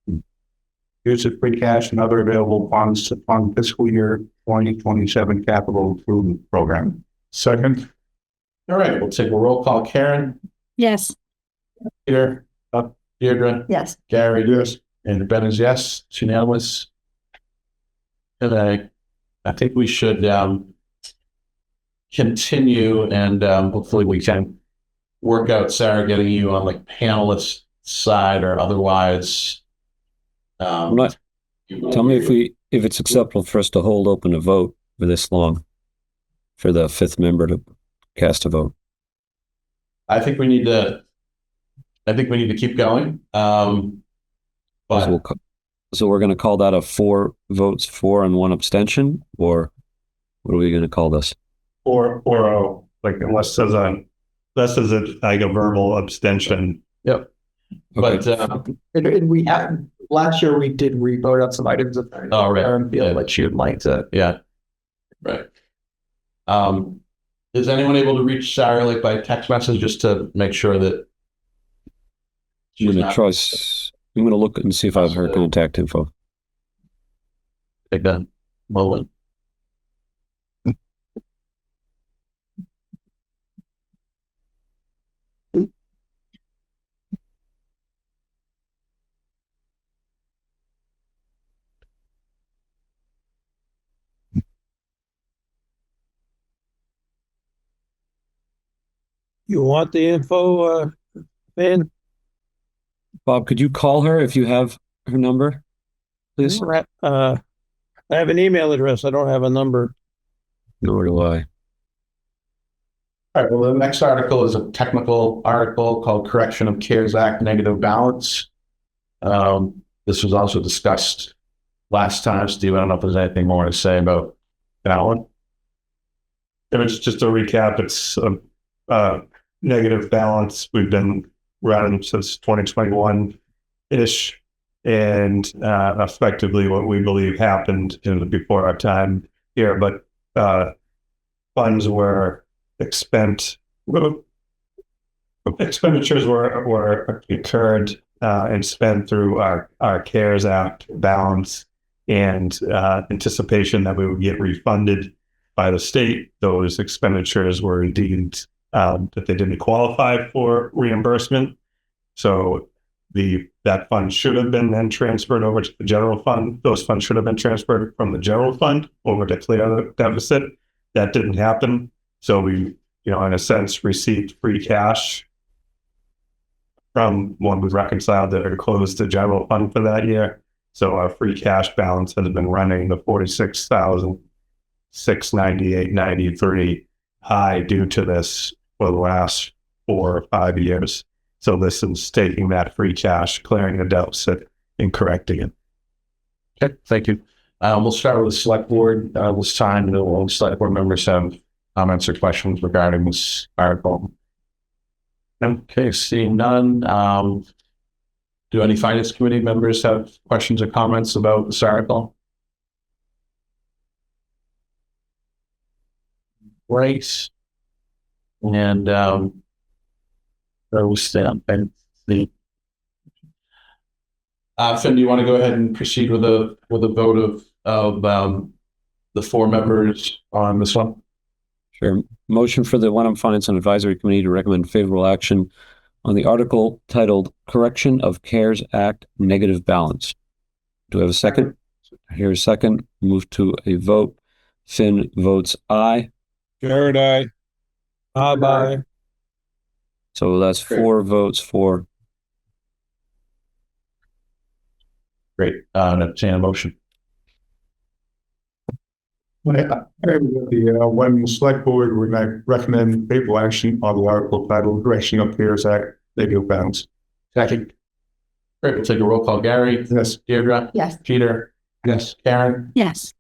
use of free cash and other available funds to fund fiscal year 2027 capital improvement program. Second. All right, we'll take a roll call. Karen, Yes. Peter, Deirdre, Yes. Gary, Yes. and Ben is yes. It's unanimous. And I think we should continue, and hopefully we can work out Sarah getting you on like panelist side or otherwise. I'm not, tell me if it's acceptable for us to hold open a vote for this long, for the fifth member to cast a vote. I think we need to keep going. So But so we're going to call that a 4 votes for and 1 abstention, or what are we going to call this? Or like unless there's like a verbal abstention. yep. Okay. But And we had, last year we did re-vote on some items of Oh, right. Aaron feel like she would like to. yeah, right. Is anyone able to reach Sarah like by text message just to make sure that I'm she's going to not try. I'm going to look and see if I have her contact info. take that moment? You want the info, Ben? Bob, could you call her if you have her number, please? I have an email address. I don't have a number. Nor do I. All right, well, the next article is a technical article called Correction of CARES Act Negative Balance. This was also discussed last time. Steve, I don't know if there's anything more to say about that one. If it's just a recap, it's a negative balance. We've been running since 2021-ish, and effectively what we believe happened before our time here. But funds were expenditures were incurred and spent through our CARES Act balance, and anticipation that we would get refunded by the state. Those expenditures were deemed that they didn't qualify for reimbursement. So that fund should have been then transferred over to the general fund. Those funds should have been transferred from the general fund over to clear the deficit. That didn't happen. So we, in a sense, received free cash from when we reconciled that or closed the general fund for that year. So our free cash balance has been running the 46,698.93 high due to this for the last 4 or 5 years. So this is taking that free cash, clearing the deficit, and correcting it. Okay, thank you. We'll start with the select board this time. The select board members have comments or questions regarding this article. Okay, seeing none. Do any finance committee members have questions or comments about this article? Great. And we'll stand and the Finn, do you want to go ahead and proceed with a vote of the 4 members on this one? Sure. Motion for the Wenham Finance and Advisory Committee to recommend favorable action on the article titled Correction of CARES Act Negative Balance. Do I have a second? Here's a second. Move to a vote. Finn votes aye. Jared, aye. Bye. So that's 4 votes for. Great. Entertain a motion. When the select board would recommend favorable action on the article titled Correction of CARES Act Negative Balance. Second. Great. We'll take a roll call. Gary. Yes. Deirdre. Yes. Peter. Yes. Karen. Yes.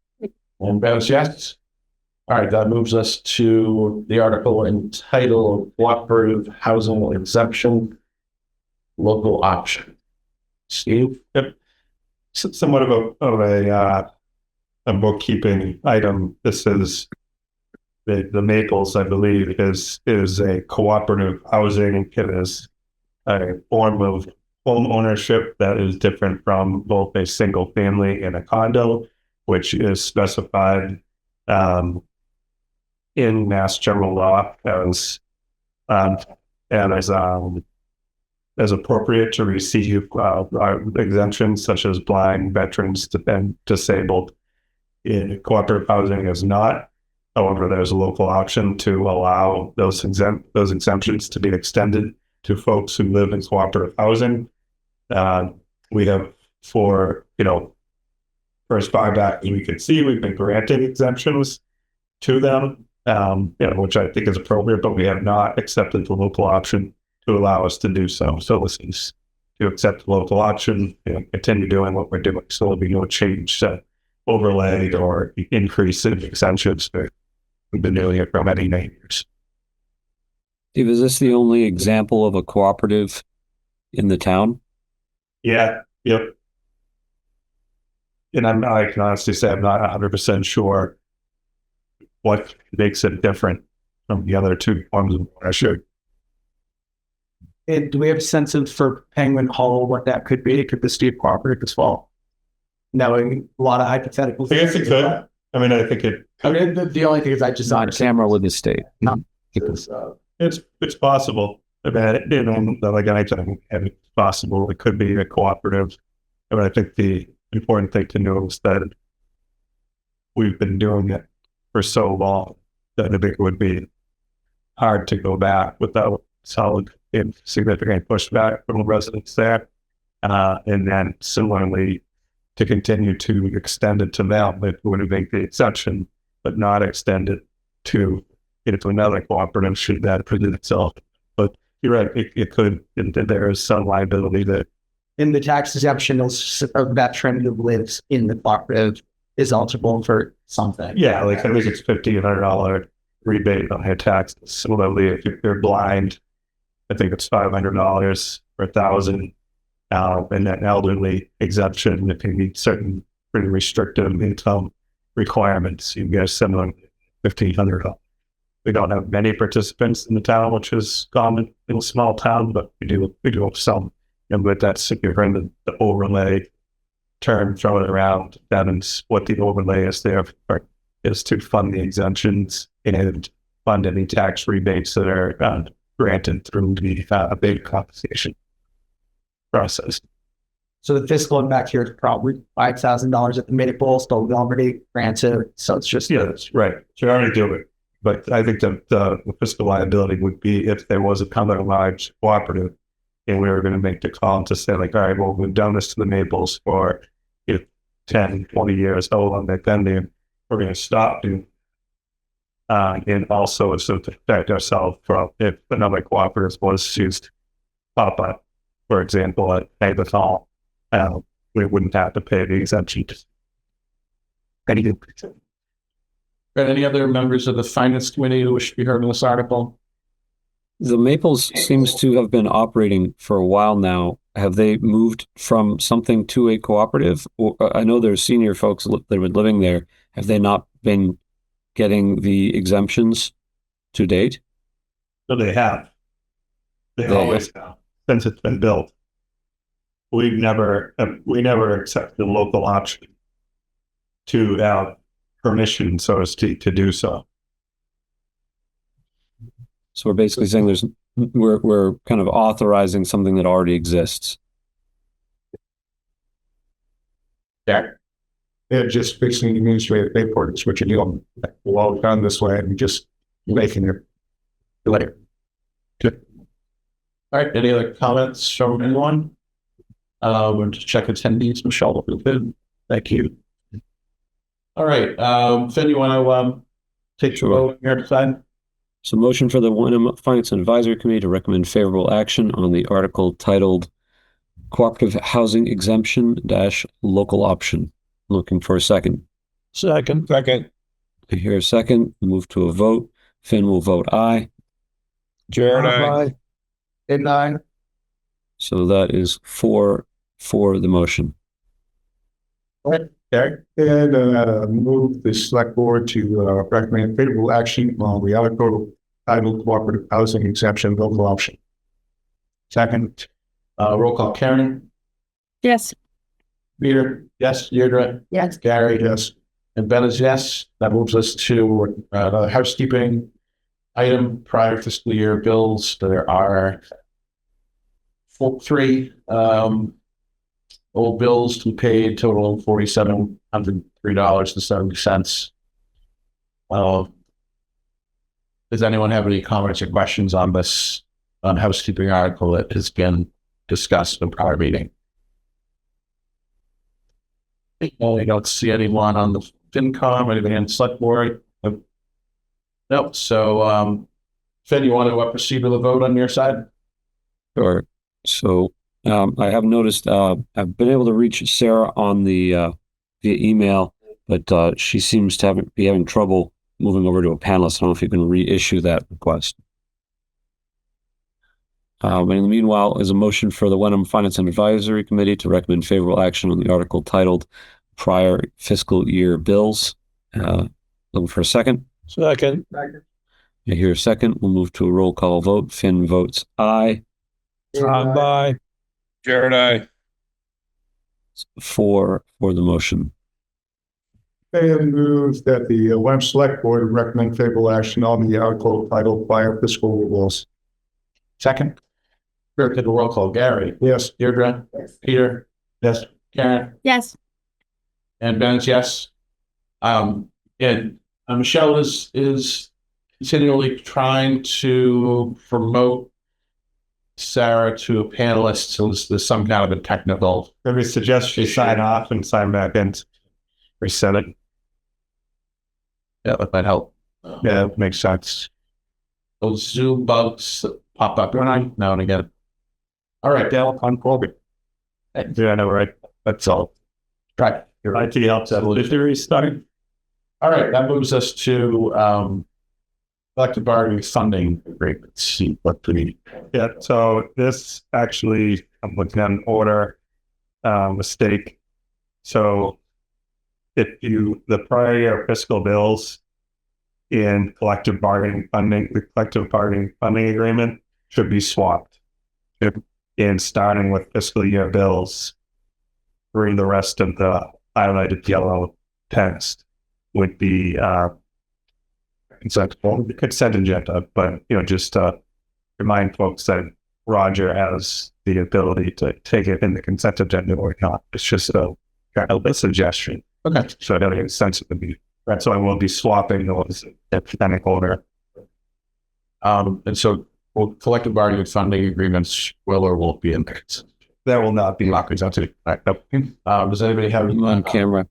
And Ben is yes. All right. That moves us to the article entitled Cooperative Housing Exemption Local Option. Steve. Yep. Somewhat of a bookkeeping item. This is the Maples, I believe, is a cooperative housing. It is a form of home ownership that is different from both a single family and a condo, which is specified in Mass General Law and as appropriate to receive exemptions such as blind, veterans, and disabled. In cooperative housing is not. However, there's a local option to allow those exemptions to be extended to folks who live in cooperative housing. We have, for first buyback, we can see we've been granting exemptions to them, which I think is appropriate, but we have not accepted the local option to allow us to do so. So this is to accept the local option, continue doing what we're doing. So there'll be no change to overlay or increase in exemptions. We've been doing it for many years. Steve, is this the only example of a cooperative in the town? Yeah. Yep. And I can honestly say I'm not 100% sure what makes it different from the other two forms of ownership. And do we have a sense of for Penguin Hall what that could be? Could this be a cooperative as well? Knowing a lot of hypotheticals. I guess it could. I mean, I think it. I mean, the only thing is I just On camera with the state. It's possible. I mean, like I think it's possible. It could be a cooperative. I mean, I think the important thing to know is that we've been doing it for so long that I think it would be hard to go back without solid and significant pushback from the residents there. And then similarly, to continue to extend it to them, it would make the exception, but not extend it to another cooperative should that present itself. But you're right, it could, there is some liability that. In the tax exemption, a veteran who lives in the cooperative is eligible for something. Yeah, like I think it's $1,500 rebate on their taxes. Similarly, if you're blind, I think it's $500 for $1,000. And that elderly exemption, if you meet certain pretty restrictive income requirements, you get a similar $1,500. We don't have many participants in the town, which is common in a small town, but we do have some. And with that, if you're in the overlay term, throw it around, that is what the overlay is there for, is to fund the exemptions and fund any tax rebates that are granted through the big compensation process. So the fiscal impact here is probably $5,000 at the Maples, but we already granted. So it's just that's right. So you already do it. But I think that the fiscal liability would be if there was another large cooperative and we were going to make the call to say like, all right, well, we've done this to the Maples for 10, 20 years, how long they've been there. We're going to stop doing and also so to protect ourselves from if another cooperative was to pop up, for example, at Neighbors Hall, we wouldn't have to pay the exemption. Any other members of the finance committee who wish to be heard in this article? The Maples seems to have been operating for a while now. Have they moved from something to a cooperative? Or, I know there's senior folks that have been living there. Have they not been getting the exemptions to date? So they have. They always have since it's been built. We never accepted the local option to have permission, so to speak, to do so. So we're basically saying we're kind of authorizing something that already exists. Yeah. They're just fixing the administrative paperwork, which you do well done this way and just making it later. All right. Any other comments from anyone? We'll just check attendees. Michelle, thank you. All right. Finn, you want to take your vote here to sign? So motion for the Wenham Finance and Advisory Committee to recommend favorable action on the article titled Cooperative Housing Exemption - Local Option. Looking for a second. Second. I hear a second. Move to a vote. Finn will vote aye. Jared, aye. And I. So that is 4 for the motion. Okay. And move the select board to recommend favorable action on the article titled Cooperative Housing Exemption Local Option. Second. Roll call, Karen, Yes. Peter, yes, Deirdre, Yes. Gary, yes, and Ben is yes. That moves us to the housekeeping item, prior fiscal year bills. There are three old bills to be paid, total $4,703.70. Does anyone have any comments or questions on this housekeeping article that has been discussed in prior meeting? I don't see anyone on the FinCom, anything on the select board. Nope. So, Finn, you want to proceed with a vote on your side? Sure. So I have noticed I've been able to reach Sarah on the via email, but she seems to be having trouble moving over to a panelist. I don't know if you can reissue that request. And in the meanwhile, is a motion for the Wenham Finance and Advisory Committee to recommend favorable action on the article titled Prior Fiscal Year Bills. Looking for a second. Second. I hear a second. We'll move to a roll call vote. Finn votes aye. Bye. Jared, aye. For the motion. And move that the Wenham Select Board recommend favorable action on the article titled Prior Fiscal Year Bills. Second. Clerk, did a roll call. Gary, Yes. Deirdre, Peter, yes, Karen, Yes. and Ben is yes. And Michelle is continually trying to promote Sarah to a panelist, so there's some kind of a technical. Maybe suggest you sign off and sign back in. Reset it. Yeah, that might help. Yeah, makes sense. Those Zoom bugs that pop up now and again. All right, Dale, on Colby. Yeah, I know, right? That's all. Right. Your IT helps out a little bit. Starting. All right, that moves us to collective bargaining funding agreement. Let's see what the Yeah, so this actually, I'm looking at an order mistake. So the prior year fiscal bills in collective bargaining funding, the collective bargaining funding agreement should be swapped. In starting with fiscal year bills, through the rest of the highlighted yellow text would be consent agenda, but just remind folks that Roger has the ability to take it in the consent agenda or not. It's just a kind of a suggestion. okay. So I don't make sense of the meeting. Right. So I will be swapping those in order. And so collective bargaining funding agreements will or won't be in there. That will not be Locked out to right. Does anybody have I'm on camera. on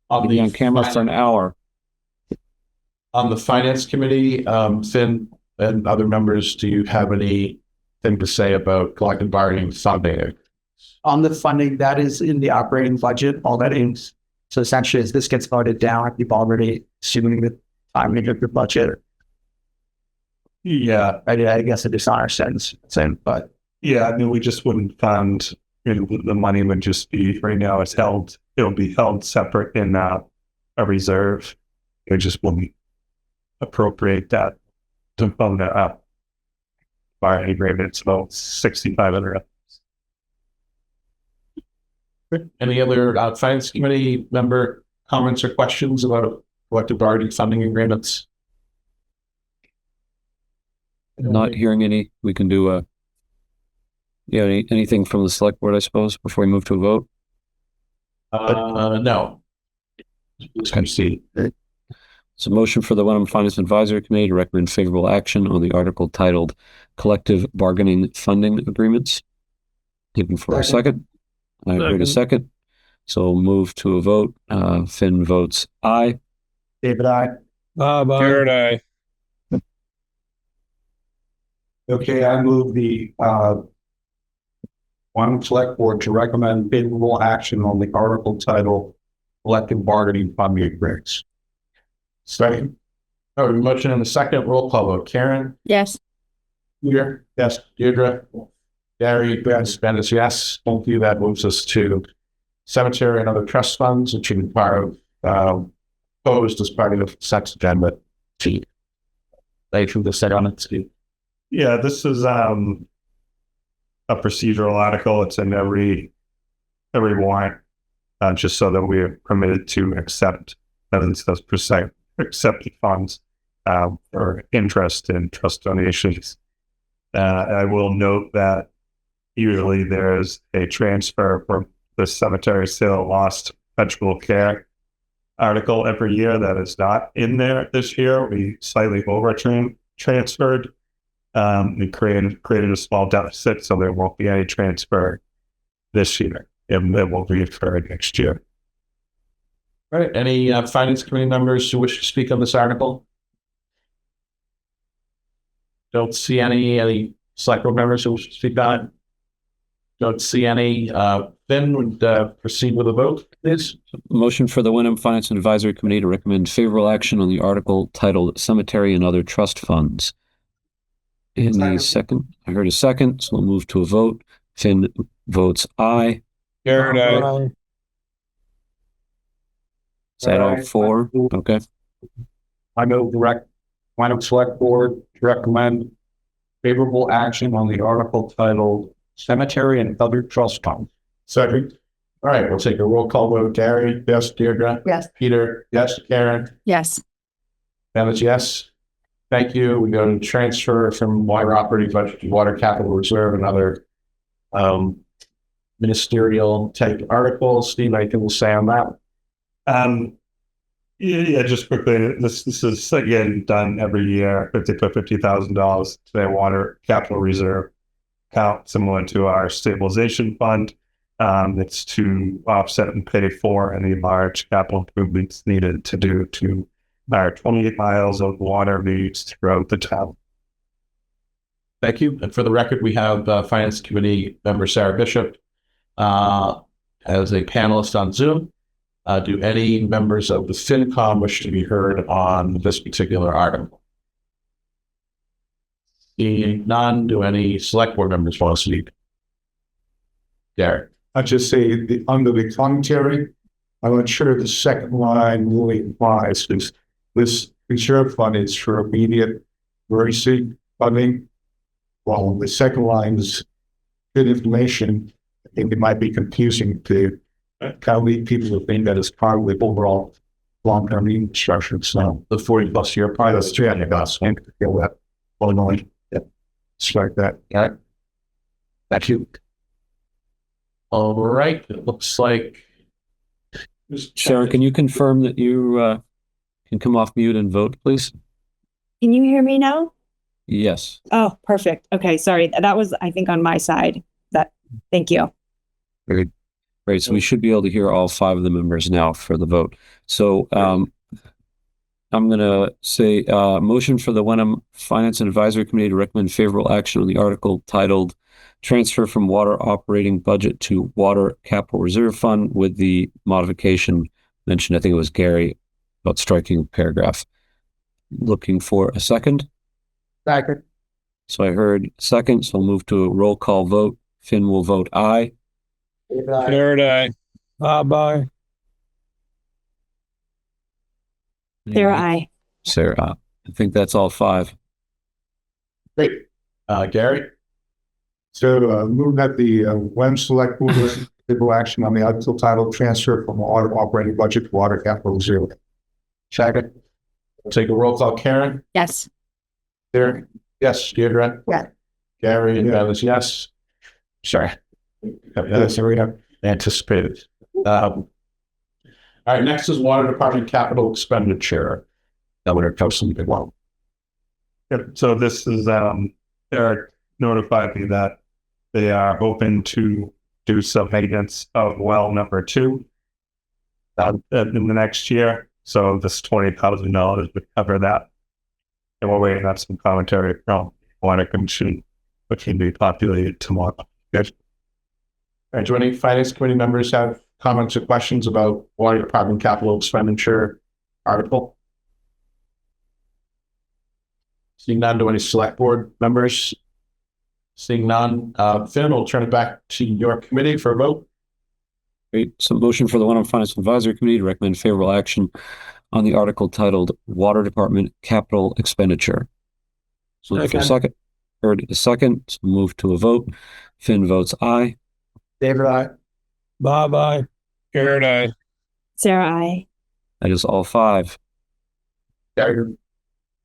I'll be the on camera for an hour. on the finance committee? Finn and other members, do you have anything to say about collective bargaining funding? On the funding, that is in the operating budget already. So essentially, as this gets voted down, you've already assuming the timing of your budget. Yeah. I guess it is on our sense, but Yeah, I mean, we just wouldn't fund, the money would just be, right now it's held, it'll be held separate in a reserve. It just wouldn't appropriate that to fund that up. By any agreement, it's about 6,500. Any other finance committee member comments or questions about collective bargaining funding agreements? Not hearing any. We can do anything from the select board, I suppose, before we move to a vote. No. Just kind of see. It's a motion for the Wenham Finance Advisory Committee to recommend favorable action on the article titled Collective Bargaining Funding Agreements. Looking for a second. I heard a second. So we'll move to a vote. Finn votes aye. David, I. Bye. aye. Okay, I move the Wenham Select Board to recommend favorable action on the article titled Collective Bargaining Funding Agreements. Second. Oh, motion in the second. Roll call vote. Karen? Yes. Peter? Yes. Deirdre? Gary? Yes. Ben is yes. Thank you. That moves us to cemetery and other trust funds, which is part of posed as part of the consent agenda. They threw the set on it. Yeah, this is a procedural article. It's in every warrant, just so that we're permitted to accept, as it says, accept the funds for interest in trust donations. I will note that usually there's a transfer from the cemetery sale lost vegetable care article every year that is not in there this year. We slightly over transferred. We created a small deficit, so there won't be any transfer this year. It will be occurring next year. All right. Any finance committee members who wish to speak on this article? Don't see any select board members who wish to speak on it. Don't see any. Then would proceed with a vote, please. Motion for the Wenham Finance and Advisory Committee to recommend favorable action on the article titled Cemetery and Other Trust Funds. In the second, I heard a second, so we'll move to a vote. Finn votes aye. Garrett, aye. Is that all four? Okay. I move Wenham Select Board to recommend favorable action on the article titled Cemetery and Other Trust Funds. Second. All right, we'll take a roll call vote. Gary, yes. Deirdre? Yes. Peter? Yes. Karen? Yes. That is yes. Thank you. We go to transfer from water operating budget to water capital reserve, another ministerial type article. Steve, anything we'll say on that? Yeah, just quickly, this is again done every year, $50,000 to their water capital reserve account, similar to our stabilization fund. It's to offset and pay for any large capital improvements needed to do to our 28 miles of water leads throughout the town. Thank you. And for the record, we have Finance Committee member Sarah Bishop as a panelist on Zoom. Do any members of the FinCom wish to be heard on this particular article? Seeing none, do any select board members want to speak? Derek? I just say under the commentary, I'm not sure the second line really applies. This reserve fund is for immediate emergency funding, while the second line is good information. I think it might be confusing to kind of lead people to think that it's part of the overall long-term infrastructure. So The 40+ year part. that's true. I guess I feel that. Well, no, yeah, strike that. All right. Thank you. All right. It looks like Sharon, can you confirm that you can come off mute and vote, please? Can you hear me now? Yes. Oh, perfect. Okay, sorry. That was, I think, on my side. Thank you. Very great. So we should be able to hear all five of the members now for the vote. So I'm going to say motion for the Wenham Finance and Advisory Committee to recommend favorable action on the article titled Transfer from Water Operating Budget to Water Capital Reserve Fund with the modification mentioned, I think it was Gary, about striking paragraph. Looking for a second. Second. So I heard second, so we'll move to a roll call vote. Finn will vote aye. Garrett, aye. Bye. Sarah, aye. Sarah, I think that's all five. great. Gary? So move that the Wenham Select Board favorable action on the article titled Transfer from Water Operating Budget to Water Capital Reserve. Second. We'll take a roll call. Karen? Yes. Derek? Yes. Deirdre? Yeah. Gary? And that is yes. Sorry. Yes, we have anticipated. All right, next is Water Department capital expenditure. Governor Copeland, big one. Yep. So this is Eric notified me that they are hoping to do some maintenance of well number 2 in the next year. So this $20,000 would cover that. And we're waiting on some commentary from Water Commission, which can be populated tomorrow. Good. All right, do any Finance Committee members have comments or questions about Water Department capital expenditure article? Seeing none, do any Select Board members? Seeing none, Finn, we'll turn it back to your committee for a vote. Great. So motion for the Wenham Finance Advisory Committee to recommend favorable action on the article titled Water Department Capital Expenditure. So for a second. Heard a second. So move to a vote. Finn votes aye. David, I. Bob, I. Jared, I. Sarah, I. That is all five. And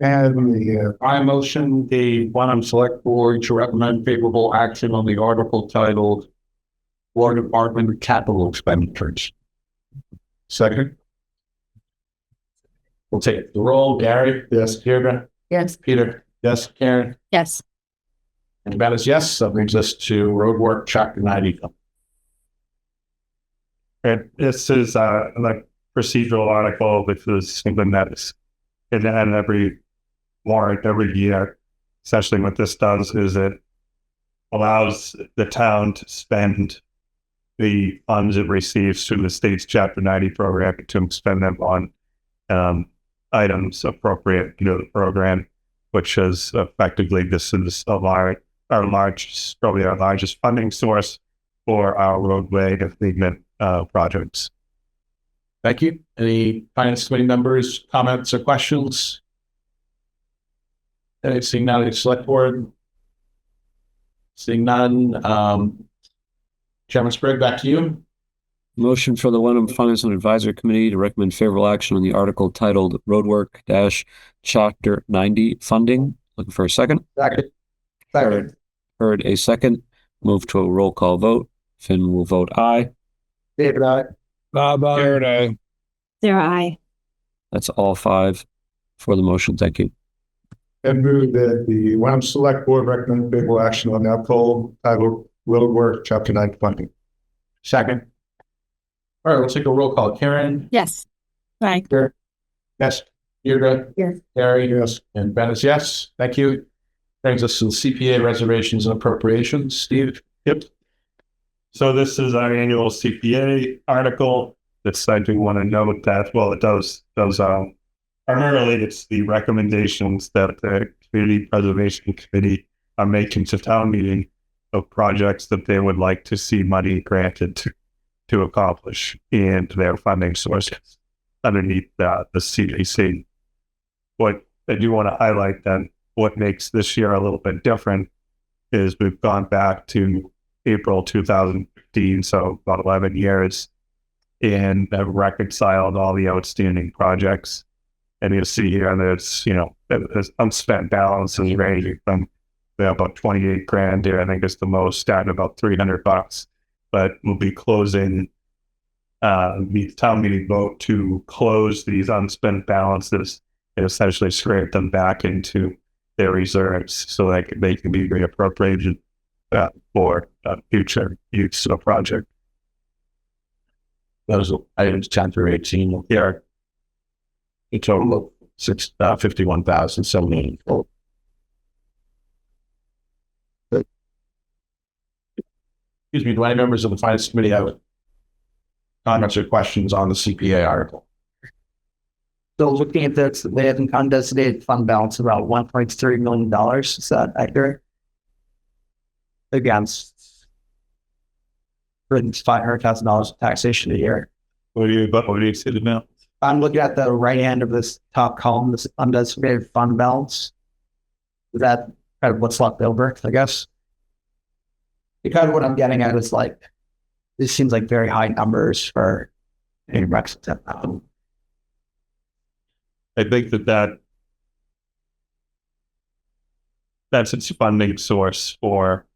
I motion the Wenham Select Board to recommend favorable action on the article titled Water Department Capital Expenditures. Second? We'll take the roll. Gary? Yes. Deirdre? Yes. Peter? Yes. Karen? Yes. And Ben is yes. That brings us to roadwork chapter 90. And this is like procedural article, which is something that's in every warrant every year. Essentially what this does is it allows the town to spend the funds it receives through the state's Chapter 90 program to spend them on items appropriate to the program, which is effectively, this is our largest, probably our largest funding source for our roadway improvement projects. Thank you. Any finance committee members, comments or questions? Okay, seeing none, select board. Seeing none, Chairman Sprague, back to you. Motion for the Wenham Finance and Advisory Committee to recommend favorable action on the article titled Roadwork Chapter 90 Funding. Looking for a second. Second. Heard a second. Move to a roll call vote. Finn will vote aye. David, I. Bob, I. Jared, I. Sarah, I. That's all five for the motion. Thank you. And move that the Wenham Select Board recommend favorable action on the article titled Roadwork Chapter 90 Funding. Second. All right, we'll take a roll call. Karen? Yes. Aye. Yes. Deirdre? Yes. Gary? Yes. And Ben is yes. Thank you. Brings us to the CPA reservations and appropriations. Steve? Yep. So this is our annual CPA article. That's, I do want to note that, well, it does primarily it's the recommendations that the Community Preservation Committee are making to town meeting of projects that they would like to see money granted to accomplish and their funding sources underneath the CAC. What I do want to highlight that what makes this year a little bit different is we've gone back to April 2015, so about 11 years, and have reconciled all the outstanding projects. And you'll see here there's, there's unspent balances ranging from about 28 grand there. I think it's the most at about $300. But we'll be closing the town meeting vote to close these unspent balances and essentially scrape them back into their reserves so that they can be reappropriated for future use of a project. Those items 10 through 18 here. A total of 51,070. Excuse me, do any members of the Finance Committee have comments or questions on the CPA article? So looking at this, they have an undesignated fund balance of about $1.3 million. Is that accurate? Against $500,000 of taxation a year. What do you see now? I'm looking at the right hand of this top column, this undesignated fund balance. Is that kind of what's left over, I guess? Because what I'm getting at is like, this seems like very high numbers for any Brexit. I think that's its funding source for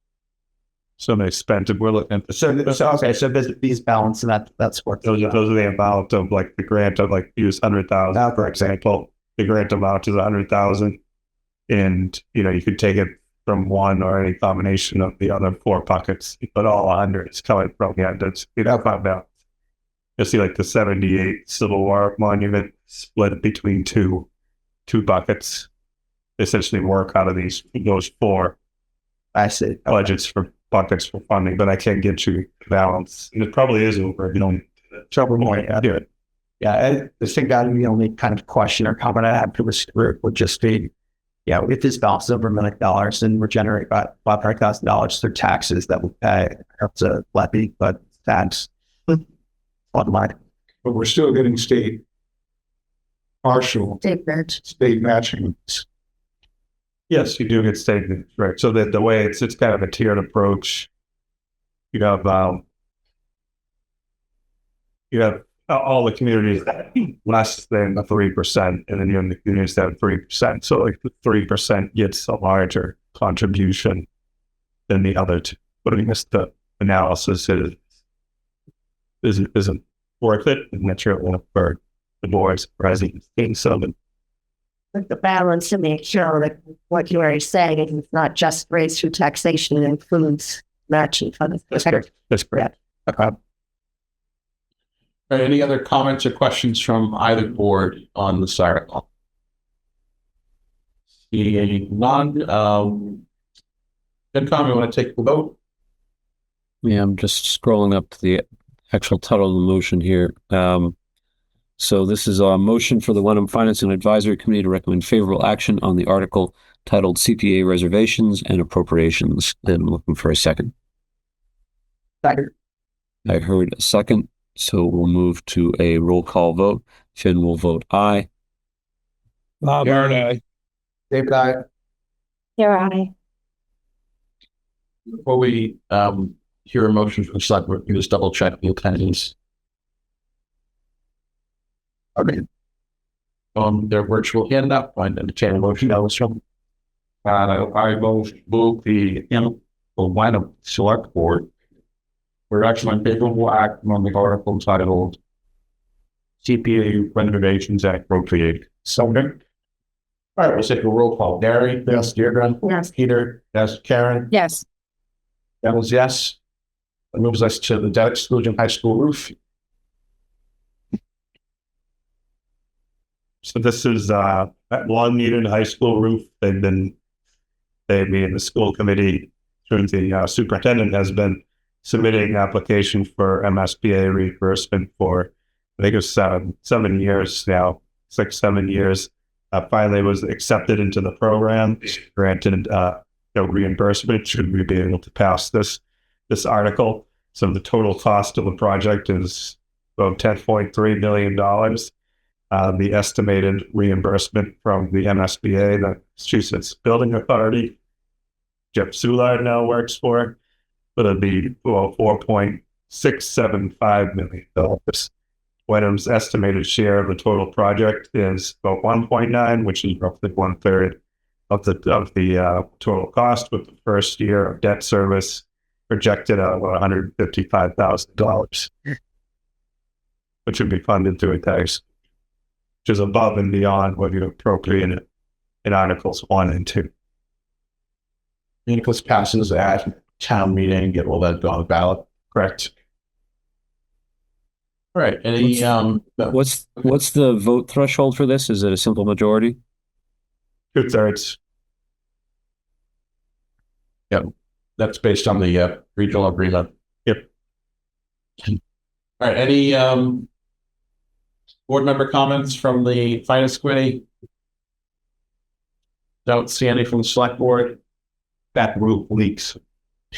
some expensive. We're looking at the So these balance and that's what those are the amount of like the grant of like use 100,000 for example. The grant amount is 100,000, and you could take it from one or any combination of the other four buckets, but all 100 is coming from that's fund balance. You'll see like the 78 Civil War monument split between two buckets. Essentially work out of those four. I see. Budgets for buckets for funding, but I can't get you balance. And it probably is over if you don't Trouble more. Yeah. Yeah. I think that the only kind of question or comment I have to this group would just be, if this balance is over $1 million and we're generating about $500,000 through taxes that we pay, it's a levy, but that's bottom line. But we're still getting state partial state matching. Yes, you do get statements, right? So that the way it's kind of a tiered approach. you have all the communities that less than 3%, and then you have the communities that have 3%. So like the 3% gets a larger contribution than the other two. But I guess the analysis isn't worth it, and that's really for the board's president. So The balance to make sure that what you are saying is not just raised through taxation and includes matching funds. that's correct. All right, any other comments or questions from either board on this article? Seeing none, FinCom, you want to take the vote? Yeah, I'm just scrolling up to the actual title of the motion here. So this is a motion for the Wenham Finance and Advisory Committee to recommend favorable action on the article titled CPA Reservations and Appropriations. And I'm looking for a second. Second. I heard a second, so we'll move to a roll call vote. Finn will vote aye. Bob, aye. David, I. Here I. Before we hear a motion from the select board, you just double check the attendance. Okay. Their virtual hand up, I entertain a motion. I move the Wenham Select Board. We're actually on favorable action on the article titled CPA Renovations and Appropriate. Second. All right, we'll take a roll call. Gary? Yes. Deirdre? Yes. Peter? Yes. Karen? Yes. Devils, yes. That moves us to the debt exclusion high school roof. So this is that long needed high school roof. They've been the school committee through the superintendent has been submitting application for MSBA reimbursement for, I think it was 7 years now, 6-7 years. Finally was accepted into the program, granted reimbursement should we be able to pass this article. So the total cost of the project is about $10.3 million. The estimated reimbursement from the MSBA, the Massachusetts Building Authority, Jeff Soulard now works for, but it'd be $4.675 million. Wenham's estimated share of the total project is about 1.9, which is roughly 1/3 of the total cost, with the first year of debt service projected at about $155,000, which would be funded through a tax, which is above and beyond what you appropriate in Articles 1 and 2. And of course, passes at town meeting, get all that on the ballot. Correct. All right. Any What's the vote threshold for this? Is it a simple majority? 2/3. Yep, that's based on the regional agreement. Yep. All right. Any board member comments from the finance committee? Don't see any from the select board. That roof leaks.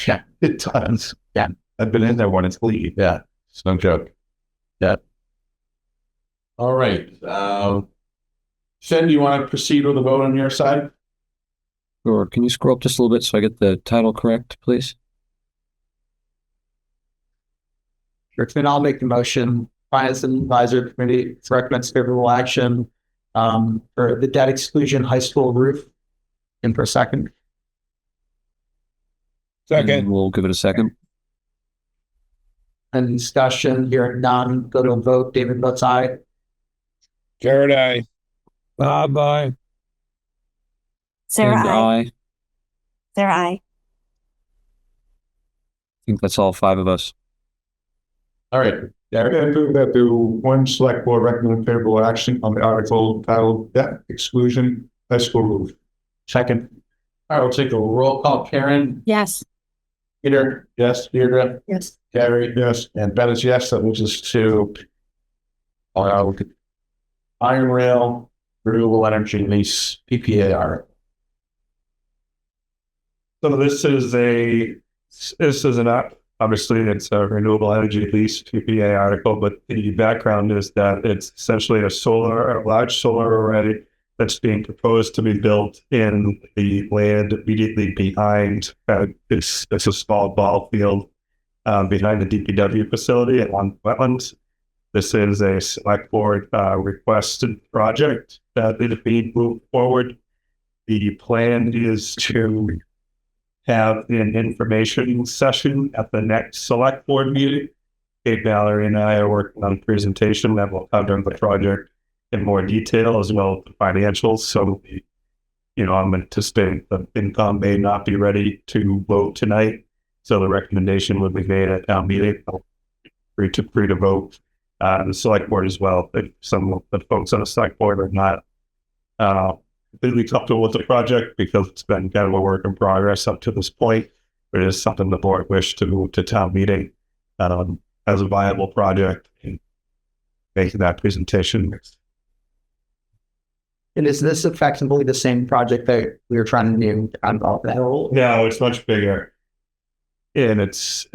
Yeah, it does. Yeah, I've been in there when it's leaking. Yeah, it's no joke. Yeah. All right. Finn, do you want to proceed with the vote on your side? Or can you scroll up just a little bit so I get the title correct, please? Sure. Then I'll make the motion. Finance and Advisory Committee recommends favorable action for the debt exclusion high school roof. In for a second. And we'll give it a second. And discussion, hearing none, go to a vote. David votes aye. Jared, aye. Bob, aye. Sarah And I. I Sarah I. think that's all 5 of us. All right. I move that the one select board recommend favorable action on the article titled debt exclusion high school roof. Second. All right, we'll take a roll call. Karen? Yes. Peter? Yes. Deirdre? Yes. Gary, yes. And Ben is yes. That moves us to Iron Rail Renewable Energy Lease PPA article. So this is obviously it's a renewable energy lease PPA article, but the background is that it's essentially a large solar array that's being proposed to be built in the land immediately behind it's a small ball field behind the DPW facility along wetlands. This is a select board requested project that is being moved forward. The plan is to have an information session at the next select board meeting. Kate, Valerie, and I are working on a presentation that will cover the project in more detail as well as the financials. So, I'm anticipating the FinCom may not be ready to vote tonight. So the recommendation would be made at town meeting. Free to vote. The select board as well. If some of the folks on the select board are not completely comfortable with the project because it's been kind of a work in progress up to this point, but it is something the board wished to move to town meeting as a viable project and making that presentation. And is this effectively the same project that we were trying to do on that whole? No, it's much bigger. And it's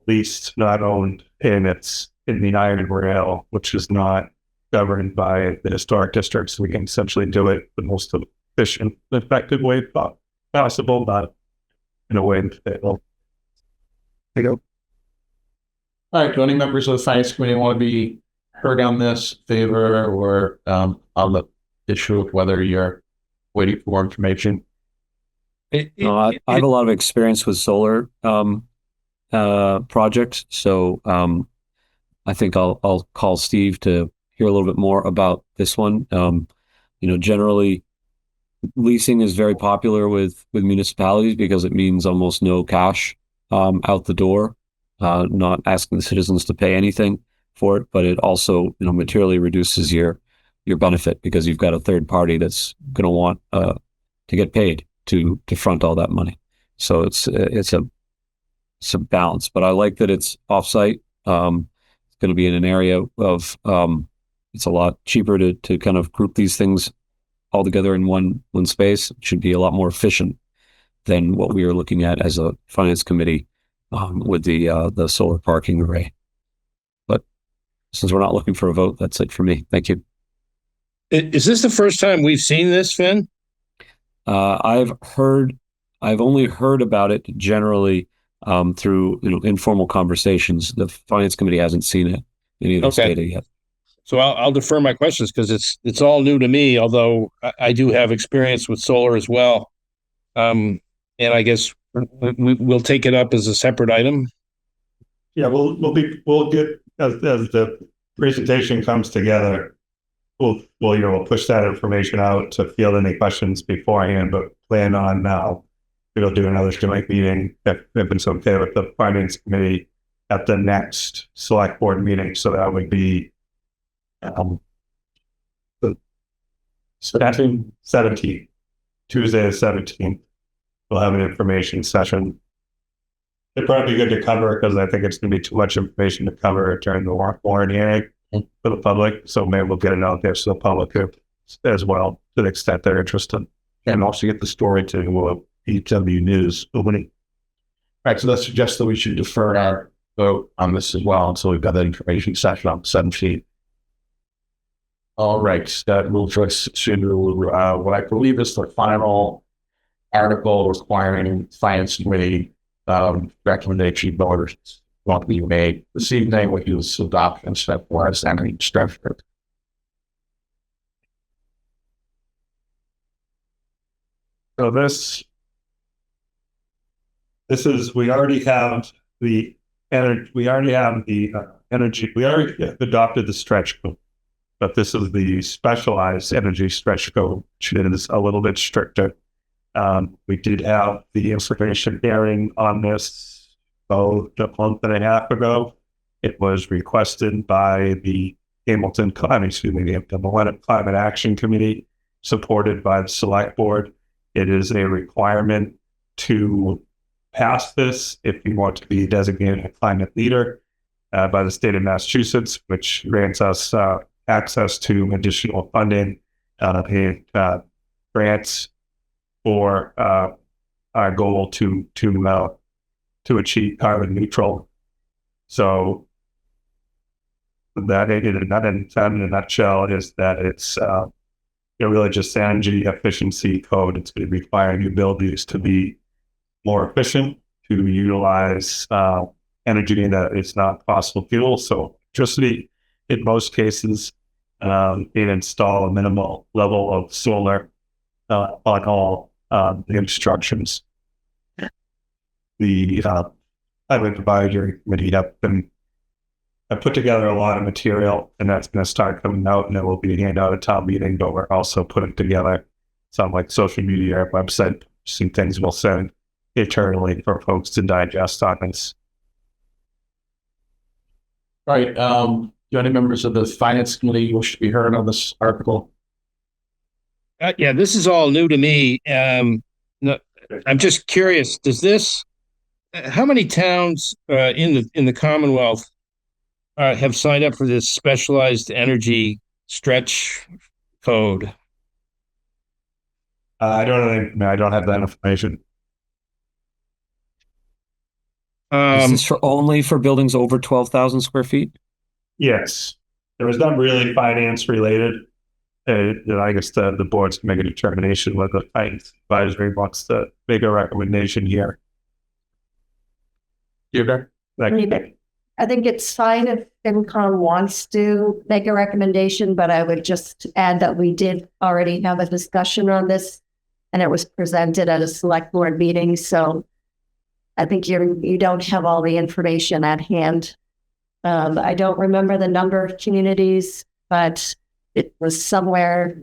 leased, not owned, and it's in the iron rail, which is not governed by the historic district. So we can essentially do it the most efficient, effective way possible, but in a way that will. There you go. All right, do any members of the finance committee want to be heard on this favor or on the issue of whether you're waiting for more information? I have a lot of experience with solar projects, so I think I'll call Steve to hear a little bit more about this one. Generally, leasing is very popular with municipalities because it means almost no cash out the door, not asking the citizens to pay anything for it, but it also materially reduces your benefit because you've got a third party that's going to want to get paid to front all that money. So it's a balance, but I like that it's offsite. It's going to be in an area of it's a lot cheaper to kind of group these things all together in one space. It should be a lot more efficient than what we are looking at as a finance committee with the solar parking array. But since we're not looking for a vote, that's it for me. Thank you. Is this the first time we've seen this, Finn? I've only heard about it generally through informal conversations. The finance committee hasn't seen it any of this data yet. So I'll defer my questions because it's all new to me. Although I do have experience with solar as well, and I guess we'll take it up as a separate item. Yeah, we'll get as the presentation comes together. We'll push that information out to field any questions beforehand, but plan on now. We'll do another joint meeting if it's okay with the finance committee at the next select board meeting. So that would be the 17th, Tuesday the 17th. We'll have an information session. It'd probably be good to cover because I think it's going to be too much information to cover during the warrant hearing for the public. So maybe we'll get it out there so the public as well, to the extent they're interested. And also get the story to EW News. All right, so that suggests that we should defer our vote on this as well until we've got that information session on the 17th. All right, that moves us to what I believe is the final article requiring finance committee recommendation voters won't be made this evening, which is adoption step 4 as any structure. So this is, we already have the energy, we already adopted the stretch code, but this is the specialized energy stretch code, which is a little bit stricter. We did have the information hearing on this a month and a half ago. It was requested by the Wenham Climate Action Committee, supported by the Select Board. It is a requirement to pass this if you want to be designated a climate leader by the state of Massachusetts, which grants us access to additional funding and grants for our goal to achieve carbon neutral. So that in a nutshell is that it's really just energy efficiency code. It's going to require new buildings to be more efficient to utilize energy that is not fossil fuel. So electricity, in most cases, and install a minimal level of solar on all the instructions. The Island Advisory Committee I put together a lot of material, and that's going to start coming out, and it will be handed out at town meeting. But we're also putting together some like social media, website, some things we'll send internally for folks to digest on this. All right. Do any members of the Finance Committee wish to be heard on this article? Yeah, this is all new to me. No, I'm just curious. How many towns in the Commonwealth have signed up for this specialized energy stretch code? I don't have that information. Is this only for buildings over 12,000 square feet? Yes, there was not really finance related. I guess the boards can make a determination whether the finance advisory wants to make a recommendation here. I think it's fine if FinCom wants to make a recommendation, but I would just add that we did already have a discussion on this, and it was presented at a select board meeting. So I think you don't have all the information at hand. I don't remember the number of communities, but it was somewhere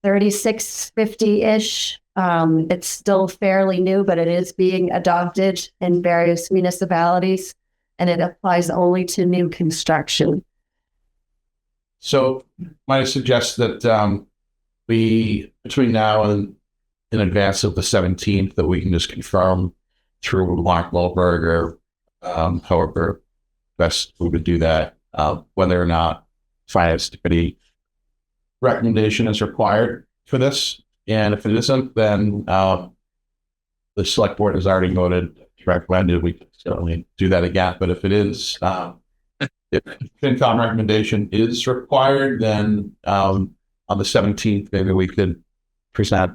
36, 50-ish. It's still fairly new, but it is being adopted in various municipalities, and it applies only to new construction. So might I suggest that we, between now and in advance of the 17th, that we can just confirm through Mark Wahlberg or however best we would do that, whether or not Finance Committee recommendation is required for this. And if it isn't, then the select board has already voted recommended. We can certainly do that again. But if it is, if FinCom recommendation is required, then on the 17th, maybe we could present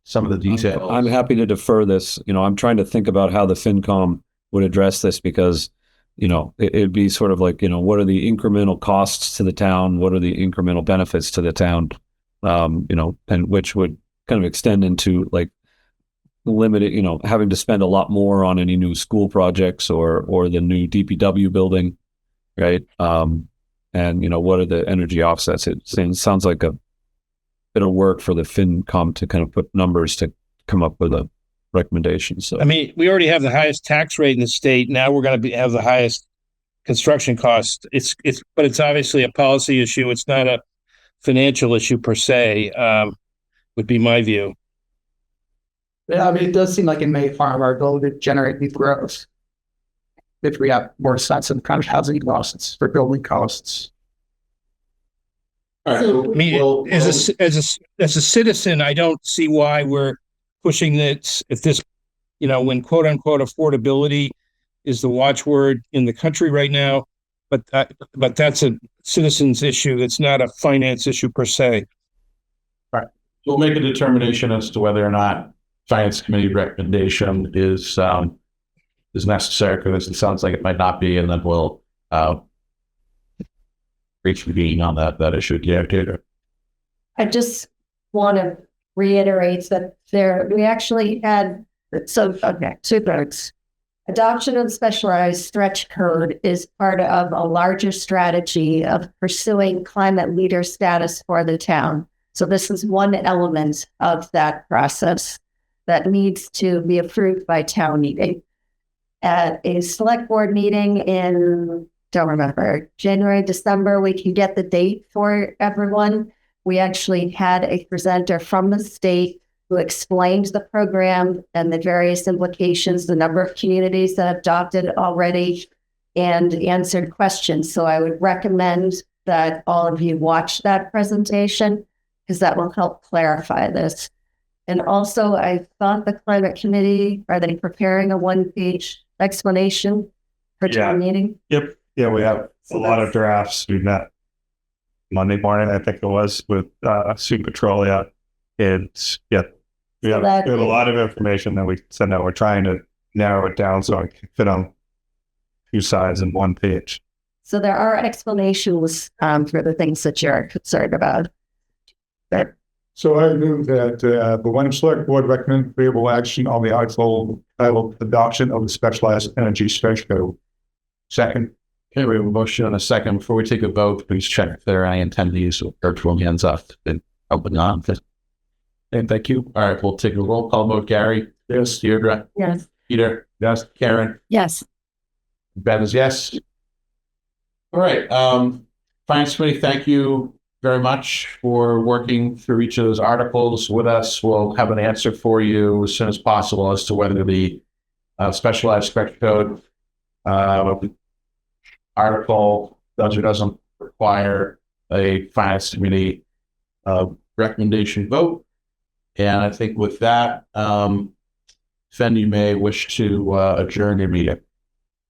some of the details. I'm happy to defer this. I'm trying to think about how the FinCom would address this because, it'd be sort of like, what are the incremental costs to the town? What are the incremental benefits to the town? And which would kind of extend into like limited, having to spend a lot more on any new school projects or the new DPW building, right? And what are the energy offsets? It sounds like a bit of work for the FinCom to kind of put numbers to come up with a recommendation. So, I mean, we already have the highest tax rate in the state. Now we're going to have the highest construction costs. But it's obviously a policy issue. It's not a financial issue per se, would be my view. Yeah, I mean, it does seem like it may harm our ability to generate new growth if we have more sense of kind of housing costs for building costs. All right. I mean, as a citizen, I don't see why we're pushing this. If this, when quote unquote affordability is the watchword in the country right now, but that's a citizen's issue. It's not a finance issue per se. All right. We'll make a determination as to whether or not Finance Committee recommendation is necessary, because it sounds like it might not be, and then we'll reconvene on that issue. Yeah, Taylor. I just want to reiterate that we actually had, two thirds. Adoption of specialized stretch code is part of a larger strategy of pursuing climate leader status for the town. So this is one element of that process that needs to be approved by town meeting. At a select board meeting in, don't remember, January, December, we can get the date for everyone. We actually had a presenter from the state who explained the program and the various implications, the number of communities that adopted it already, and answered questions. So I would recommend that all of you watch that presentation, because that will help clarify this. And also, I thought the climate committee, are they preparing a one-page explanation for town meeting? Yep. Yeah, we have a lot of drafts. We met Monday morning, I think it was, with Sue Petrolia. And yeah, We have a lot of information that we send out. We're trying to narrow it down so it can fit on two sides in one page. So there are explanations for the things that you're concerned about. So I move that the Wenham Select Board recommend favorable action on the article titled adoption of the specialized energy stretch code. Second. Okay, we have a motion and a second. Before we take a vote, please check if there are any attendees or virtual hands up and open on. And thank you. All right, we'll take a roll call vote. Gary? Yes. Deirdre? Yes. Peter? Yes. Karen? Yes. Ben is yes. All right. Finance Committee, thank you very much for working through each of those articles with us. We'll have an answer for you as soon as possible as to whether the specialized stretch code article does or doesn't require a Finance Committee recommendation vote. And I think with that, Fen, you may wish to adjourn your meeting.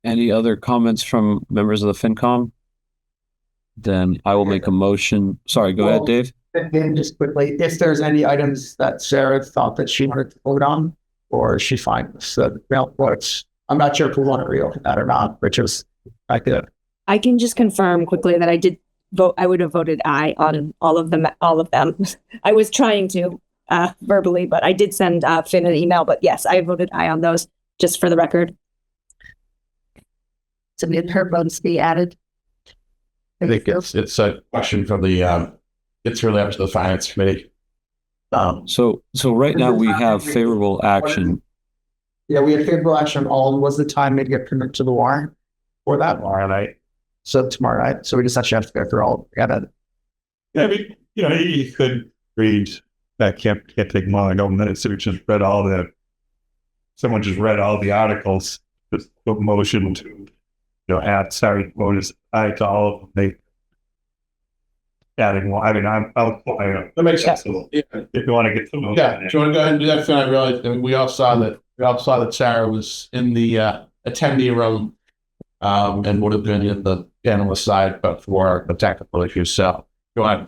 Any other comments from members of the FinCom? Then I will make a motion. Sorry, go ahead, Dave. And then just quickly, if there's any items that Sarah thought that she wanted to vote on, or is she fine with the votes? I'm not sure if we want to reopen that or not, which is I did. I can just confirm quickly that I did vote. I would have voted aye on all of them. I was trying to verbally, but I did send Finn an email. But yes, I voted aye on those, just for the record. So did her votes be added? I think it's a question for the it's really up to the Finance Committee. So right now we have favorable action. Yeah, we have favorable action on all. Was the time to get permit to the warrant for that? Tomorrow night. So tomorrow night. So we just actually have to go through all. Yeah, I mean, you could read that can't take more than a couple minutes. So we just read someone just read all the articles, just put motion to, add sorry bonus aye to all of them. They adding one. I mean, I'll That makes sense. if you want to get to Yeah, do you want to go ahead and do that, Finn? I realized we all saw that Sarah was in the attendee room and would have been in the panelist side, but for the technical issues. So go ahead.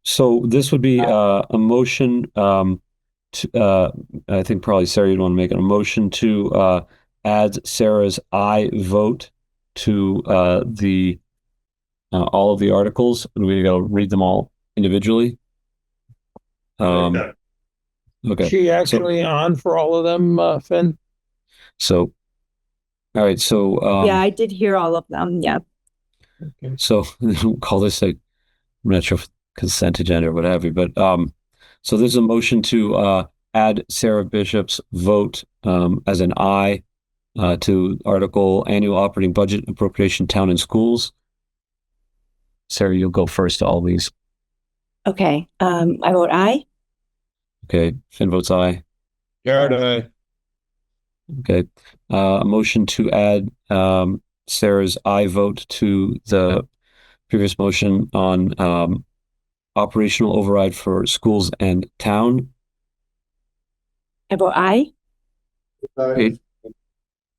So this would be a motion to, I think probably Sarah, you'd want to make a motion to add Sarah's aye vote to the all of the articles, and we got to read them all individually. Okay. She actually on for all of them, Finn? So, all right. So, Yeah, I did hear all of them. Yeah. Okay. so we'll call this I'm not sure if consent agenda or what have you, but so there's a motion to add Sarah Bishop's vote as an aye to article annual operating budget appropriation town and schools. Sarah, you'll go first to all these. Okay. I vote aye. Okay. Finn votes aye. Garrett, aye. Okay. A motion to add Sarah's aye vote to the previous motion on operational override for schools and town. I vote aye. Okay.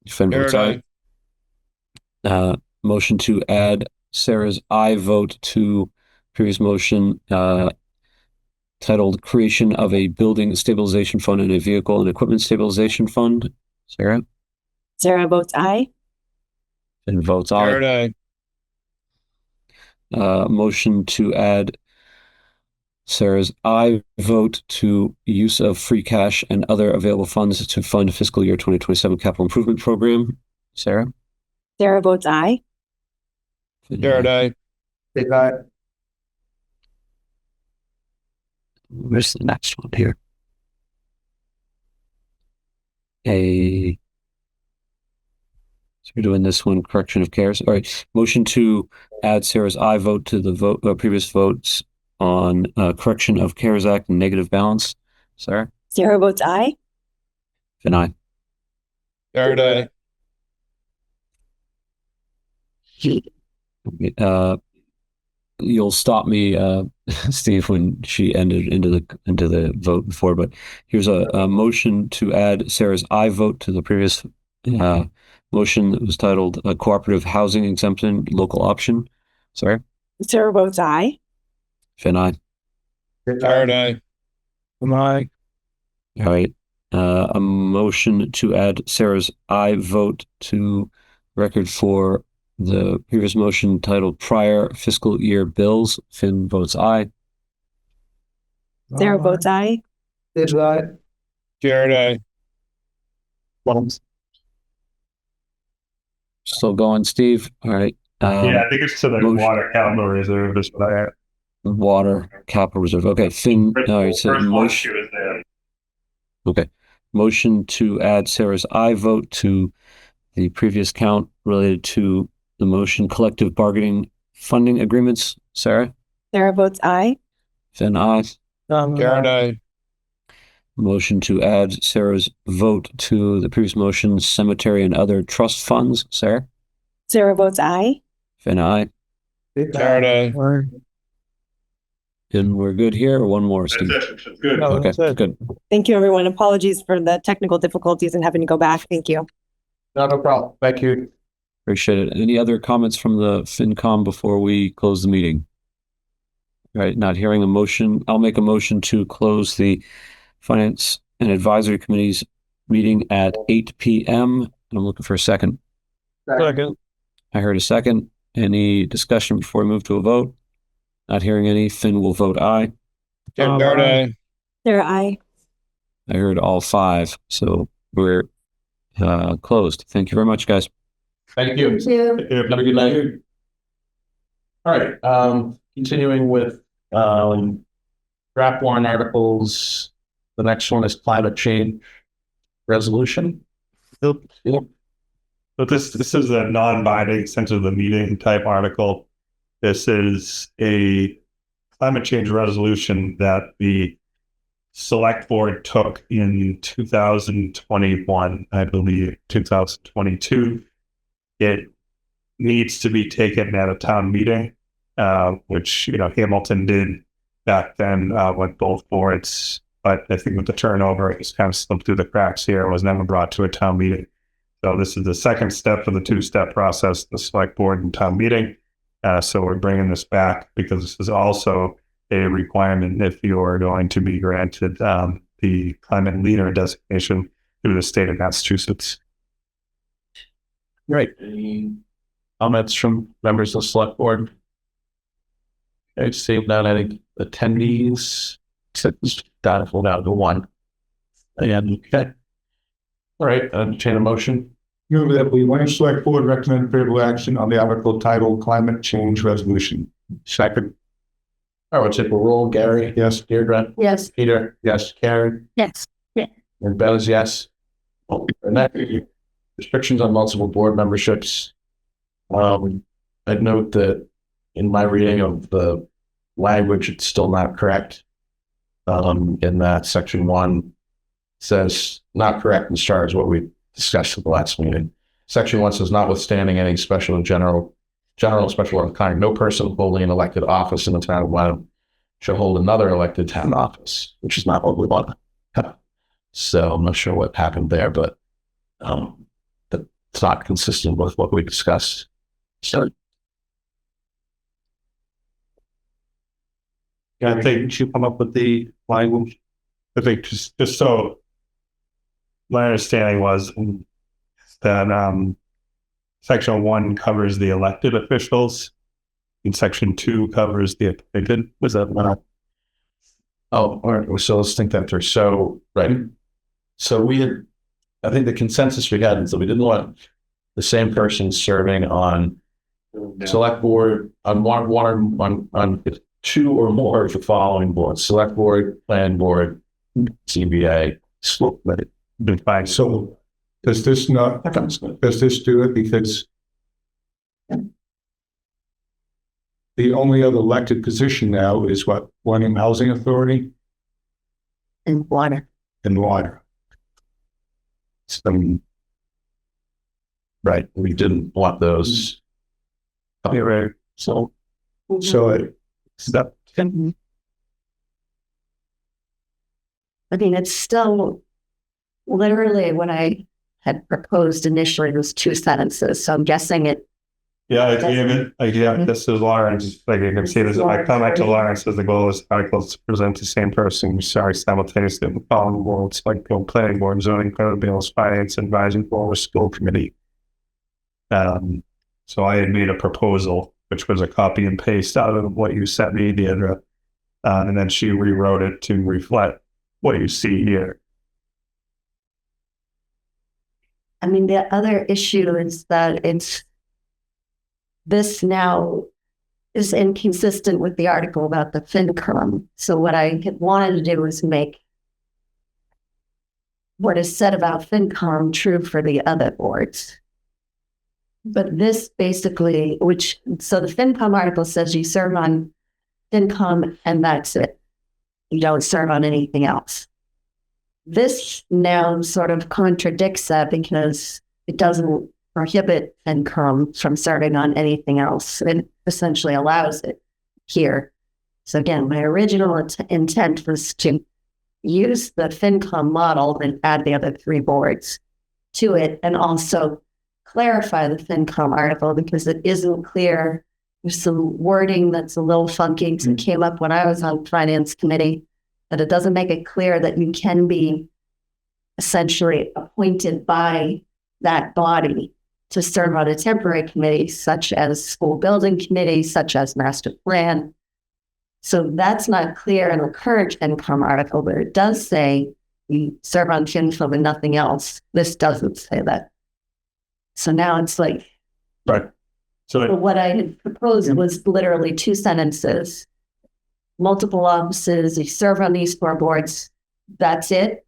Finn votes aye. Motion to add Sarah's aye vote to previous motion titled Creation of a Building Stabilization Fund and a Vehicle and Equipment Stabilization Fund. Sarah? Sarah votes aye. Finn votes aye. Garrett, aye. Motion to add Sarah's aye vote to use of free cash and other available funds to fund fiscal year 2027 capital improvement program. Sarah? Sarah votes aye. Garrett, aye. they got Where's the next one here? So we're doing this one, correction of cares. All right. Motion to add Sarah's aye vote to the previous votes on correction of CARES Act and negative balance. Sarah? Sarah votes aye. Finn, aye. Garrett, aye. You'll stop me, Steve, when she ended into the vote before. But here's a motion to add Sarah's aye vote to the previous motion that was titled Cooperative Housing Exemption Local Option. Sorry. Sarah votes aye. Finn, aye. Garrett, aye. Am I? All right. A motion to add Sarah's aye vote to record for the previous motion titled prior fiscal year bills. Finn votes aye. Sarah votes aye. Is that? Jared, I. Still going, Steve? All right. Yeah, I think it's to the motion- water capital reserve is what I. Water capital reserve. Okay, Finn. All right. So motion. is there. Okay. Motion to add Sarah's aye vote to the previous count related to the motion collective bargaining funding agreements. Sarah? Sarah votes aye. Finn, aye. Jared, I. Motion to add Sarah's vote to the previous motion cemetery and other trust funds. Sarah? Sarah votes aye. Finn, aye. Jared, I. And we're good here. Or one more, Steve? That's good. No, Okay, that's it. good. Thank you, everyone. Apologies for the technical difficulties and having to go back. Thank you. No problem. Thank you. Appreciate it. Any other comments from the FinCom before we close the meeting? All right, not hearing a motion. I'll make a motion to close the Finance and Advisory Committee's meeting at 8 p.m. I'm looking for a second. Second. I heard a second. Any discussion before we move to a vote? Not hearing any. Finn will vote aye. Jared, I. Sarah aye. I heard all five. So we're closed. Thank you very much, guys. Thank you. Thank you. Have a good night. All right, continuing with draft warrant articles. The next one is climate change resolution. But this is a non-binding sense of the meeting type article. This is a climate change resolution that the select board took in 2021, I believe 2022. It needs to be taken at a town meeting, which, Hamilton did back then with both boards. But I think with the turnover, it's kind of slipped through the cracks here. It was never brought to a town meeting. So this is the second step of the two-step process, the select board and town meeting. So we're bringing this back because this is also a requirement if you're going to be granted the climate leader designation through the state of Massachusetts. Great. Any comments from members of the select board? Okay, seeing none, any attendees? Down to one. And okay. All right, entertain a motion. Move that we Wenham Select Board recommend favorable action on the article titled Climate Change Resolution. Second. All right, we'll take a roll. Gary? Yes. Deirdre? Yes. Peter? Yes. Karen? Yes. And Ben is yes. And that, restrictions on multiple board memberships. I'd note that in my reading of the language, it's still not correct. In that section 1 says not correct as far as what we discussed at the last meeting. Section 1 says notwithstanding any special and general special or kind, no person holding an elected office in the town of Wenham shall hold another elected town office, which is not what we want. So I'm not sure what happened there, but that's not consistent with what we discussed. So Yeah, I think you come up with the language. I think just so my understanding was that section 1 covers the elected officials and section 2 covers the appointed. Was that not? Oh, all right. So let's think that through. So, right. So I think the consensus we had is that we didn't want the same person serving on select board, on 2 or more of the following boards: select board, plan board, CBA. Been fine. So does this do it because the only other elected position now is what, Wenham Housing Authority And water. and water? Right. We didn't want those. Right. So Step. I mean, it's still literally what I had proposed initially was 2 sentences. So I'm guessing it Yeah, I gave it. This is Lawrence. Like you can see, this is my comment to Lawrence. As the goal is articles to present the same person. We sorry simultaneously with the following boards, like the planning board, zoning code bills, finance, advisory board, school committee. So I had made a proposal, which was a copy and paste out of what you sent me, Deidre, and then she rewrote it to reflect what you see here. I mean, the other issue is that this now is inconsistent with the article about the FinCom. So what I had wanted to do was make what is said about FinCom true for the other boards. But this basically, so the FinCom article says you serve on FinCom and that's it. You don't serve on anything else. This now sort of contradicts that because it doesn't prohibit FinCom from serving on anything else. It essentially allows it here. So again, my original intent was to use the FinCom model and add the other three boards to it and also clarify the FinCom article because it isn't clear. There's some wording that's a little funky. It came up when I was on finance committee, that it doesn't make it clear that you can be essentially appointed by that body to serve on a temporary committee, such as school building committee, such as master plan. So that's not clear in the current FinCom article, but it does say you serve on FinCom and nothing else. This doesn't say that. So now it's like, Right. So what I had proposed was literally two sentences. Multiple offices, you serve on these four boards, that's it.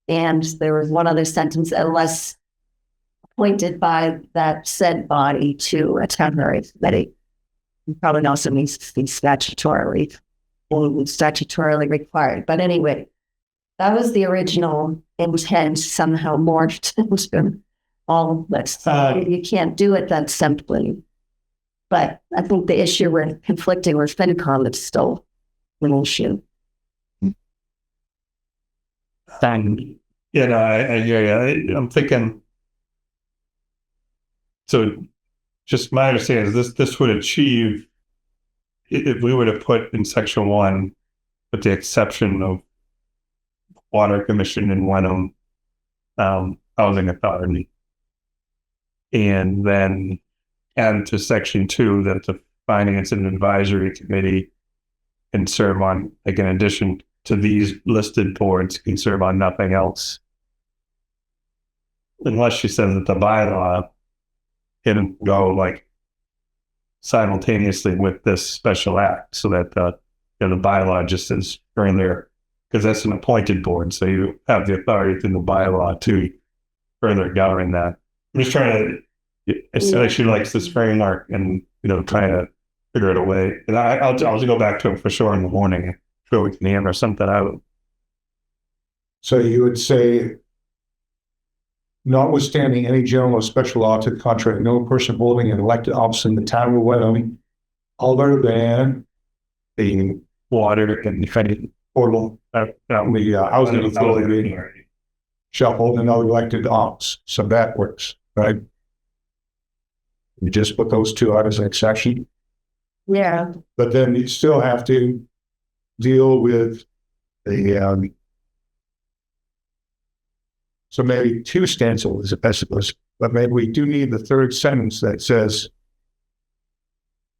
And there was one other sentence, unless appointed by that said body to a temporary committee. You probably also needs to be statutorily required. But anyway, that was the original intent, somehow morphed into all this. You can't do it that simply. But I think the issue with conflicting with FinCom is still an issue. I hear you. I'm thinking. So, just my understanding is this would achieve if we were to put in section 1, with the exception of Water Commission and Wenham Housing Authority, and then add to section 2 that the Finance and Advisory Committee can serve on, like in addition to these listed boards, can serve on nothing else. Unless she says that the bylaw can go like simultaneously with this special act, so that the bylaw just is during there, because that's an appointed board, so you have the authority through the bylaw to further govern that. I'm just trying to. It's like she likes this framework, and trying to figure it away. And I'll go back to it for sure in the morning. Sure, we can hammer something out. So you would say, notwithstanding any general or special law to the contrary, no person holding an elected office in the town of Wenham, other than the Water and portal, the housing authority, shall hold another elected office. So that works, right? You just put those two out as an exception. Yeah. But then you still have to deal with the so maybe two stencils is a pessimist, but maybe we do need the third sentence that says,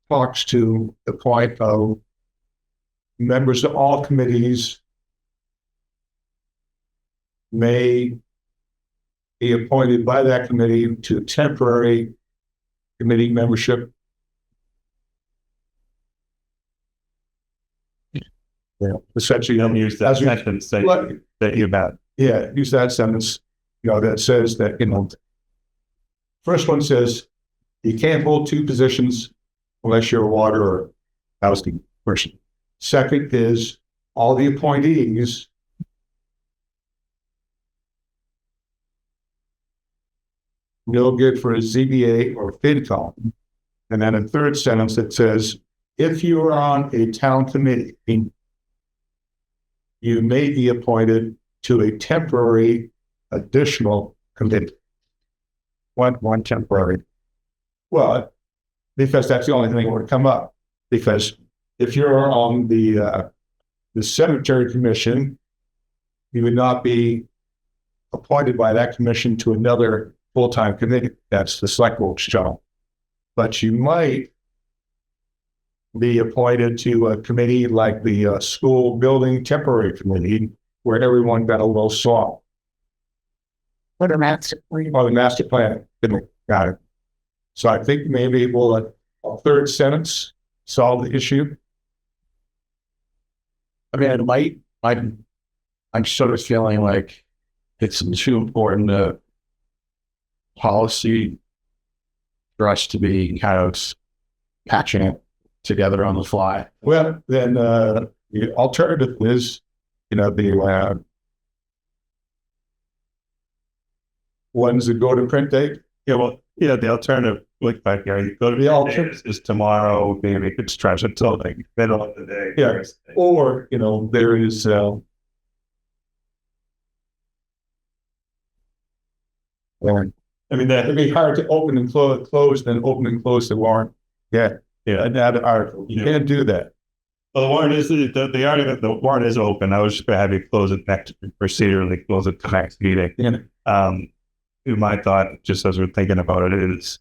talks to the point of members of all committees may be appointed by that committee to temporary committee membership. Yeah, essentially, don't use that sentence that you bet. Yeah, use that sentence, that says that, first one says you can't hold two positions unless you're a water or housing person. Second is all the appointees no good for a ZBA or FinCom. And then a third sentence that says, if you are on a town committee, you may be appointed to a temporary additional committee. One temporary. Well, because that's the only thing that would come up. Because if you're on the cemetery commission, you would not be appointed by that commission to another full-time committee. That's the select board's job. But you might be appointed to a committee like the school building temporary committee, where everyone got a little slot. What a master plan. Or the master plan. Got it. So I think maybe we'll a third sentence solve the issue. I mean, it might. I'm sort of feeling like it's too important a policy for us to be kind of patching it together on the fly. Well, then the alternative is, the ones that go to print date. Yeah, well, the alternative, like by Gary, go to The the alternative- alternative is tomorrow. Maybe it's stretch until like middle of the day. Yeah. Thursday. Or, there is, I mean, it'd be hard to open and close, then open and close the warrant. Yeah, and add an article. You can't do that. well, the warrant is the warrant is open. I was just going to have you close it procedurally close it to next meeting. Yeah. My thought, just as we're thinking about it, is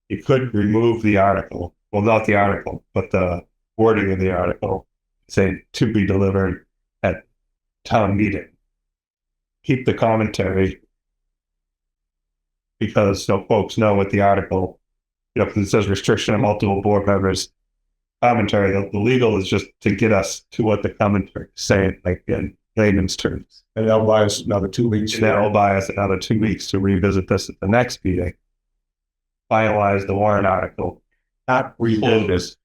you could remove the article. Well, not the article, but the wording of the article, say to be delivered at town meeting. Keep the commentary, because so folks know what the article, because it says restriction of multiple board members. Commentary, the legal is just to get us to what the commentary is saying, like in layman's terms. And that'll buy us another 2 weeks. And that'll buy us another 2 weeks to revisit this at the next meeting. Finalize the warrant article. Not reload this.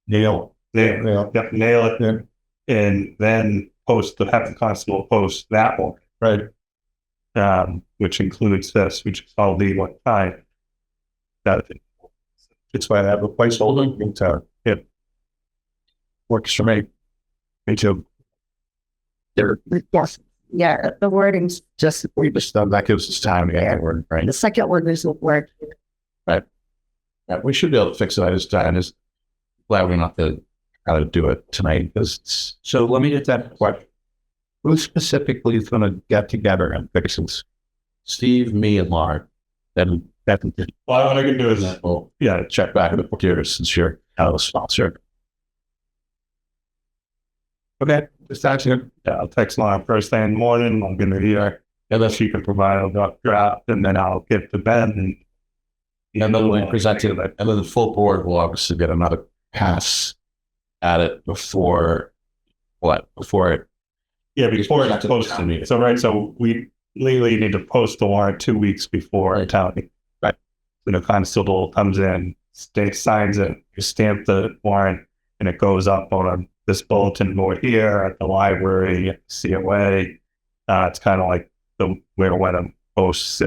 Nail Yeah. Yep, nail it. Yeah. And then have the constable post that one. Right. Which includes this, which is all the one time. It's why I have a placeholder in town. Works for me. Me too. Yes. Yeah, the wording's just, We just that gives us time to get that word right. the second one isn't working. Yeah, we should be able to fix it. I just glad we're not how to do it tonight because it's So let me get that question. Who specifically is going to get together and fix this? Steve, me, and Lauren. Then that Well, what I can do is, we'll check back at the computers since you're out of the sponsor. okay, Just action. I'll text Lauren first thing in the morning. I'm going to hear, unless she can provide a rough draft, and then I'll get to Ben And then we present it, and then the full board will obviously get another pass at it before it. Yeah, before Back it's to the posted. town meeting. So, right, so we legally need to post the warrant 2 weeks before a town meeting. Right. So the constable comes in, signs it, you stamp the warrant, and it goes up on this bulletin board here at the library, at the COA. It's kind of like where Wenham posts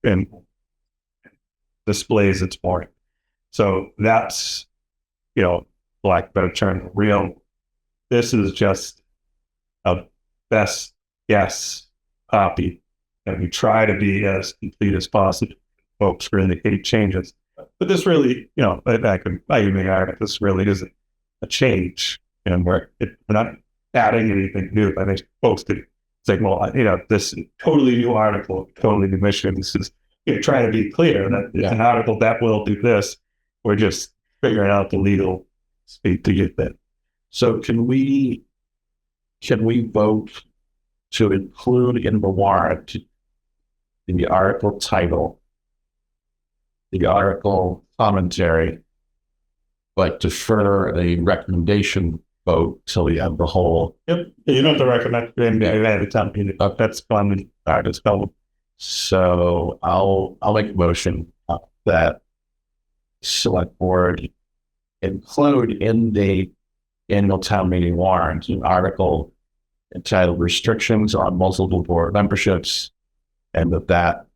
and displays its warrant. So that's, lack of a better term, real. This is just a best guess copy, and we try to be as complete as possible. Folks really hate changes, but this really, I can argue this really isn't a change, and we're not adding anything new. I think folks could say, well, this totally new article, totally new mission. This is trying to be clear that it's an article that will do this. We're just figuring out the legal speed to get that. So can we vote to include in the warrant the article title, the article commentary, but defer a recommendation vote till we have the whole? Yep. You don't have to recommend at a town meeting. That's fun. It's called. So I'll make a motion that select board include in the annual town meeting warrant an article entitled restrictions on multiple board memberships, and that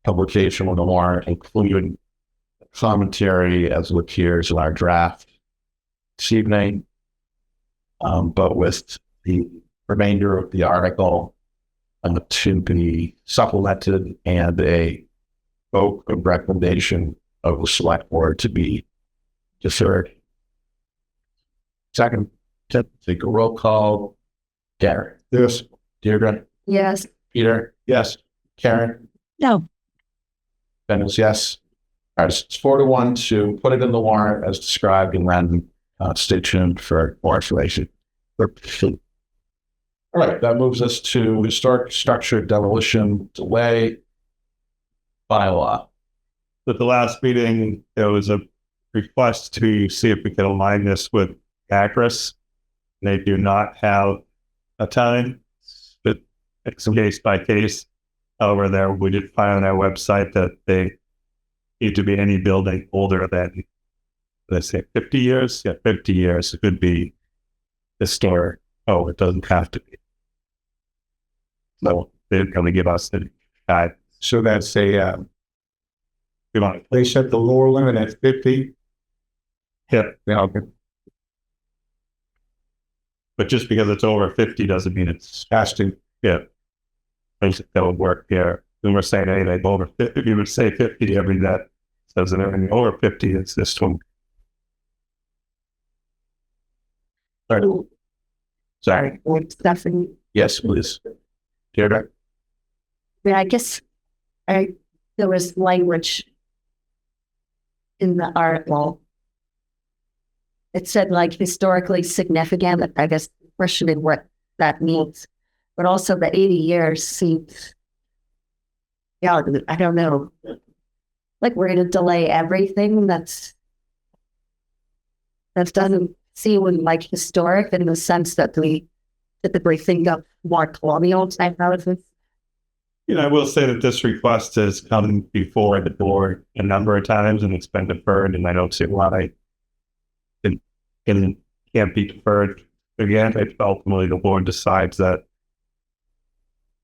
publication of the warrant including commentary as it appears in our draft this evening, but with the remainder of the article to be supplemented and a vote of recommendation of the select board to be deferred. Second, take a roll call. Gary. Yes. Deirdre. Yes. Peter. Yes. Karen. No. Ben is yes. All right, it's 4-1 to put it in the warrant as described, and then stay tuned for more information. All right, that moves us to historic structure demolition delay bylaw. At the last meeting, there was a request to see if we could align this with Acris. They do not have a time, but it's case by case. However, there we did find on their website that they need to be any building older than, let's say, 50 years. Yeah, 50 years. It could be historic. Oh, it doesn't have to be. So they're going to give us the guide. So that's a, We want they set the lower limit at 50. hip, Yeah, okay. but just because it's over 50 doesn't mean it's Has to. basic that would work here. When we're saying anything over 50, if you would say 50 to every that says that anything over 50, it's this one. Sorry. Stephanie. Yes, please. Deirdre. I guess there was language in the article. It said like historically significant. I guess questioning what that means, but also the 80 years seems, yeah, I don't know. Like we're going to delay everything that doesn't seem like historic in the sense that we typically think of more colonial type houses. I will say that this request has come before the board a number of times and it's been deferred, and I don't see why it can't be deferred again. If ultimately the board decides that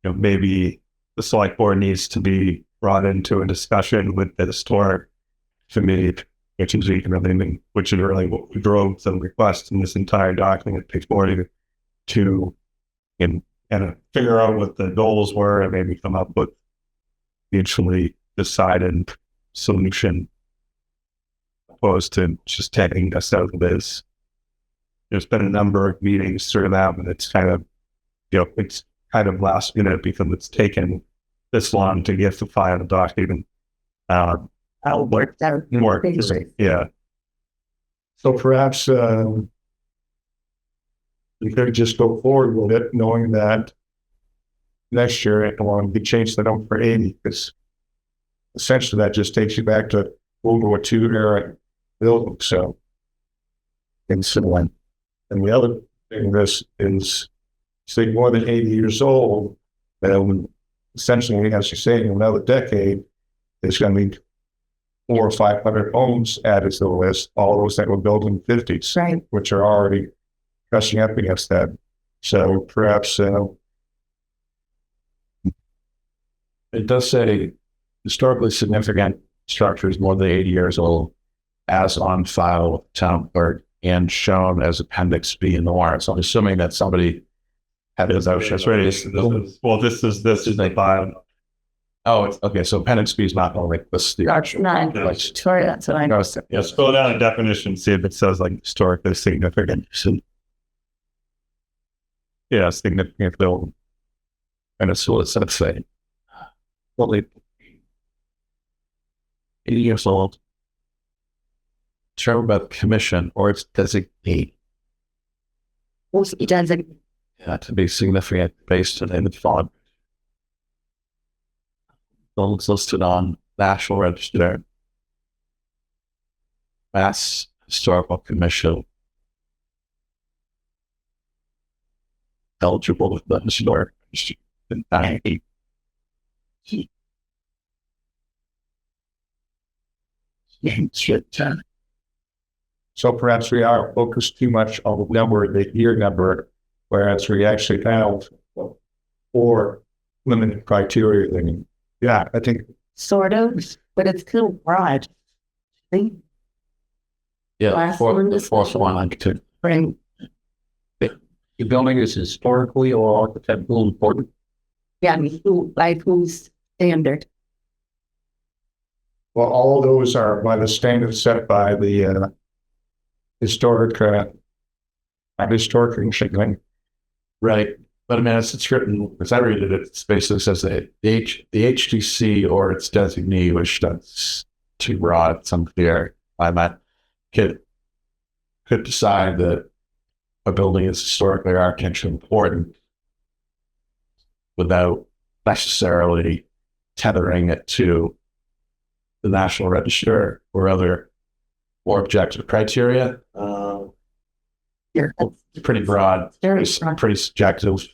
maybe the select board needs to be brought into a discussion with the historic committee, which is really what we drove the request in this entire document, page 40, to kind of figure out what the goals were and maybe come up with mutually decided solution opposed to just taking us out of this. There's been a number of meetings through that, and it's kind of, it's kind of last minute because it's taken this long to get the final document. I'll work that. Yeah. So perhaps we could just go forward with it, knowing that next year it will be changed the number for 80, because essentially that just takes you back to World War II era building. So, and the other thing, this is, say, more than 80 years old, then essentially, as you say, in another decade, there's going to be 400 or 500 homes added to the list, all those that were built in the 50s, Right. which are already brushing up against that. So perhaps It does say historically significant structures more than 80 years old as on file with the town clerk and shown as Appendix B in the warrant. So I'm assuming that somebody had those options ready. This is the file. Oh, it's okay. So Appendix B is not going to like this the actual. Nine. Sorry, that's what I know. Yeah, scroll down a definition, see if it says like historically significant. Yeah, significant building. And it's what it's saying. Well, 80 years old. Determined by the commission or its designate It doesn't. to be significant based on the following. Buildings listed on National Register, Mass Historical Commission, eligible with the historic registry. so perhaps we are focused too much on the number, the year number, whereas we actually have 4 limited criteria thing. Yeah, I think Sort of, but it's still broad. I think. Yeah, Last the one is- fourth one I could. Right. The building is historically or architecturally important. Yeah, I mean, by whose standard? Well, all of those are by the standards set by the historic thing. Right. But I mean, it's written, as I read it, it basically says that the HTC or its designee, which that's too broad, it's unclear. I might could decide that a building is historically or architecturally important without necessarily tethering it to the National Register or other more objective criteria. It's pretty broad, pretty subjective.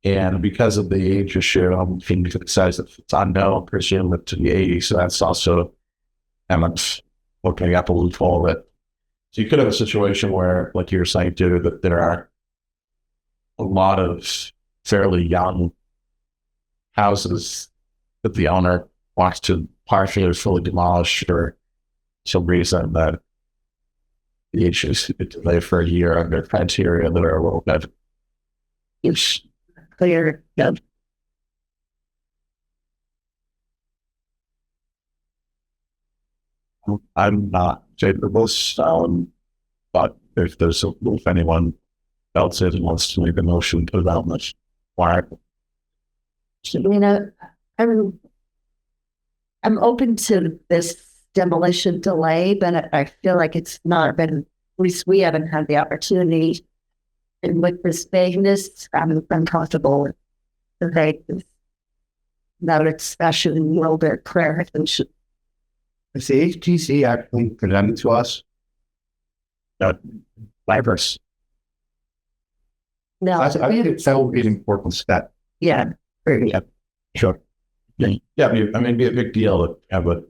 And because of the age issue, I'm thinking to the size that it's unknown, presume it to be 80. So that's also opening up a loophole that. So you could have a situation where, like you were saying, too, that there are a lot of fairly young houses that the owner wants to partially or fully demolish for some reason that the issues delay for a year under criteria that are a little bit Clear. Yep. I'm not favorable, but if anyone else is wants to make a motion to that much, why? I'm open to this demolition delay, but I feel like it's not been, at least we haven't had the opportunity. And with this vagueness, I'm comfortable with the vagueness. Now it's actually a little bit clarification. Is the HTC actually presented to us? Libraries. No, I think that would be an important step. yeah. Yeah, sure. Yeah, I mean, it'd be a big deal to have a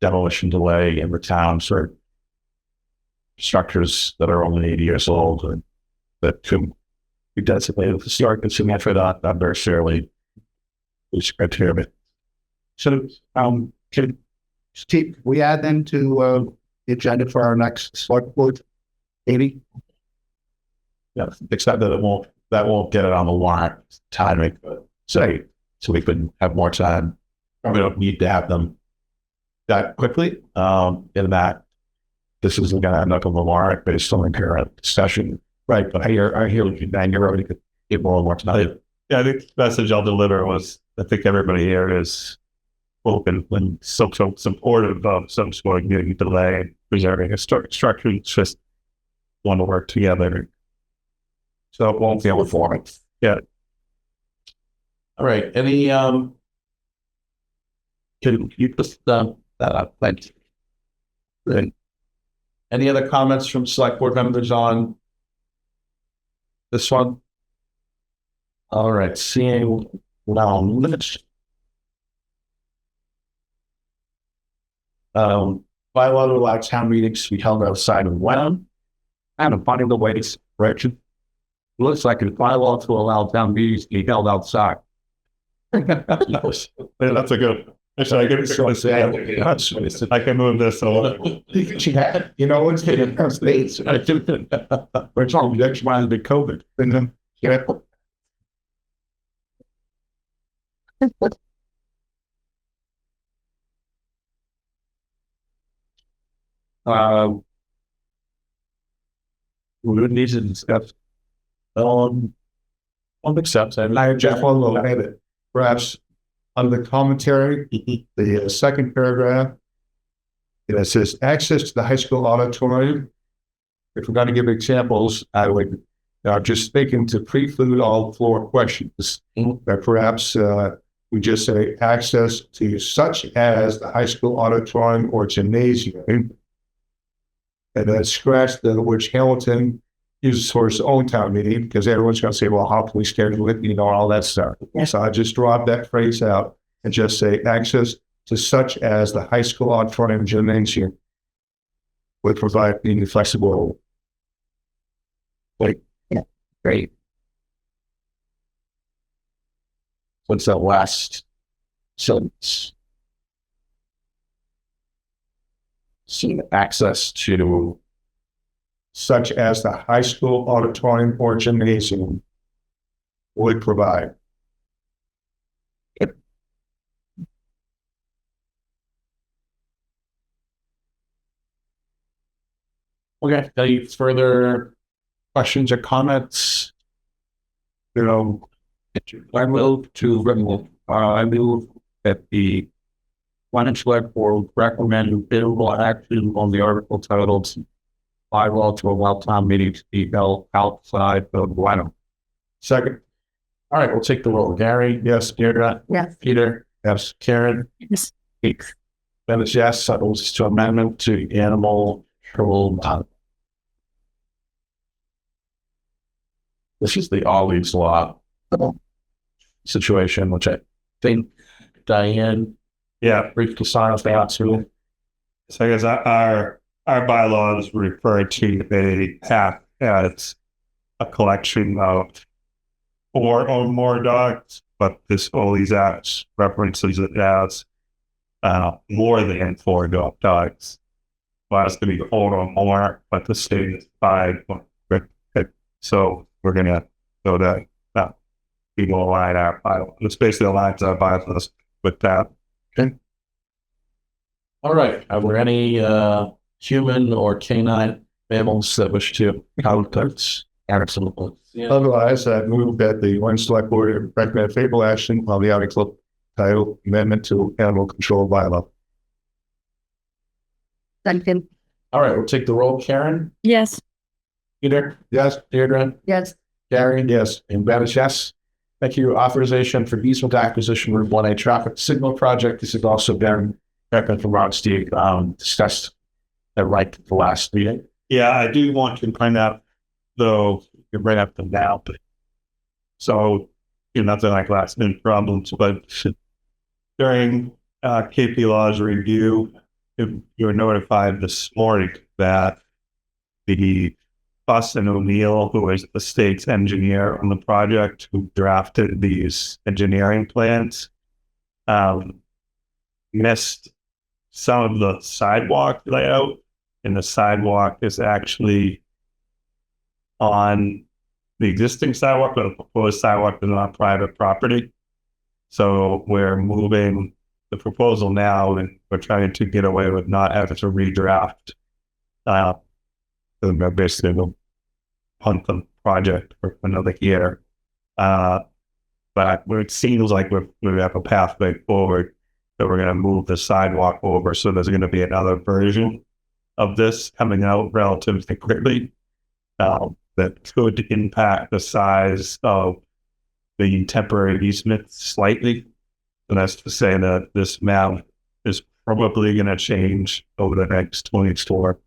demolition delay in the town for structures that are only 80 years old and that could be designated with historic and significant under fairly loose criteria. So, can Steve, we add them to the agenda for our next select board meeting? Yeah, except that that won't get it on the warrant timing, but so we can have more time. Probably don't need to have them that quickly. In that this isn't going to end up on the warrant based on the current discussion, right? But I hear what you're saying. You're already could get more tonight. Yeah, I think the message I'll deliver was I think everybody here is open and so supportive of some sort of getting delay and preserving historic structure. It's just want to work together. So it won't feel informing. Yeah. All right. Any can you just that up? Thank you. Good. Any other comments from select board members on this one? All right. Seeing now limits. Bylaw to allow town meetings to be held outside of Wenham. I'm finding the way to correction. Looks like a bylaw to allow town meetings to be held outside. That's a good. Actually, I can move this along. You know, it's getting our states. We're talking next one is the COVID. And then, yeah. We would need to discuss on accept. I just want to add it. Perhaps under the commentary, the second paragraph, it says access to the high school auditorium. If we're going to give examples, I would just speaking to preclude all floor questions. That perhaps we just say access to such as the high school auditorium or gymnasium. And then scratch the which Hamilton uses for his own town meeting, because everyone's going to say, well, how can we schedule it? You know, all that stuff. So I just drop that phrase out and just say access to such as the high school auditorium gymnasium would provide being flexible. Like, yeah, great. What's that last sentence? See access to Such as the high school auditorium or gymnasium would provide. Okay, any further questions or comments? I move that the Wenham Select Board recommend favorable action on the article titled bylaw to allow town meeting to be held outside of Wenham. Second. All right, we'll take the roll. Gary? Yes. Deirdre? Yes. Peter? Yes. Karen? Yes. Keith? Ben is yes. That was to amendment to animal control. This is the Ollie's Law situation, which I think Diane Yeah. briefly sign off that too. So I guess our bylaws refer to a pack as a collection of 4 or more dogs, but this Ollie's Act references it as more than 4 dogs. Well, it's going to be 4 or more, but the state is 5. So we're going to go to people align our bylaws. It's basically aligns our bylaws with that. All right. Are there any human or canine mammals that wish to contact? Absolutely. Otherwise, I move that the Wenham Select Board recommend favorable action on the article titled Amendment to Animal Control Bylaw. Second. All right, we'll take the roll. Karen? Yes. Peter? Yes. Deirdre? Yes. Gary? Yes. And Ben is yes. Thank you. Authorization for easement acquisition Route 1A traffic signal project. This has also been recommended from Ron Steve, discussed at the last meeting. Yeah, I do want to point out, though, you bring up the now, but so nothing like last minute problems, but during KP Law's review, you were notified this morning that the Austin O'Neill, who is the state's engineer on the project, who drafted these engineering plans, missed some of the sidewalk layout, and the sidewalk is actually on the existing sidewalk, but the proposed sidewalk is on private property. So we're moving the proposal now, and we're trying to get away with not having to redraft. Basically, we'll punt the project for another year. But it seems like we have a pathway forward that we're going to move the sidewalk over. So there's going to be another version of this coming out relatively quickly that could impact the size of the temporary easement slightly. And that's to say that this map is probably going to change over the next 24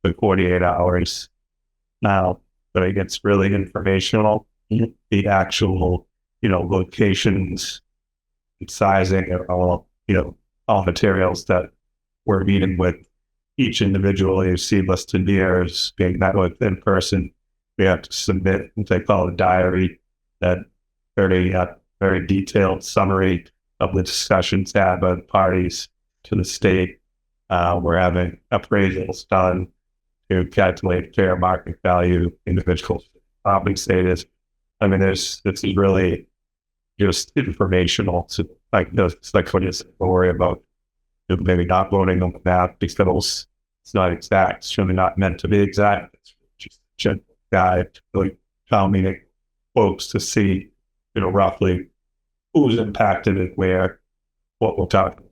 to 48 hours. Now, but it gets really informational. The actual, locations, sizing, and all materials that we're meeting with each individual AFC listed here is being met with in person. We have to submit what they call a diary, that very detailed summary of the discussions had by the parties to the state. We're having appraisals done to calculate fair market value, individual property status. I mean, it's really just informational. So it's like what you worry about maybe not voting on the map because it's not exact. It's really not meant to be exact. It's just a general guide to really town meeting folks to see, roughly who's impacted and where, what we're talking.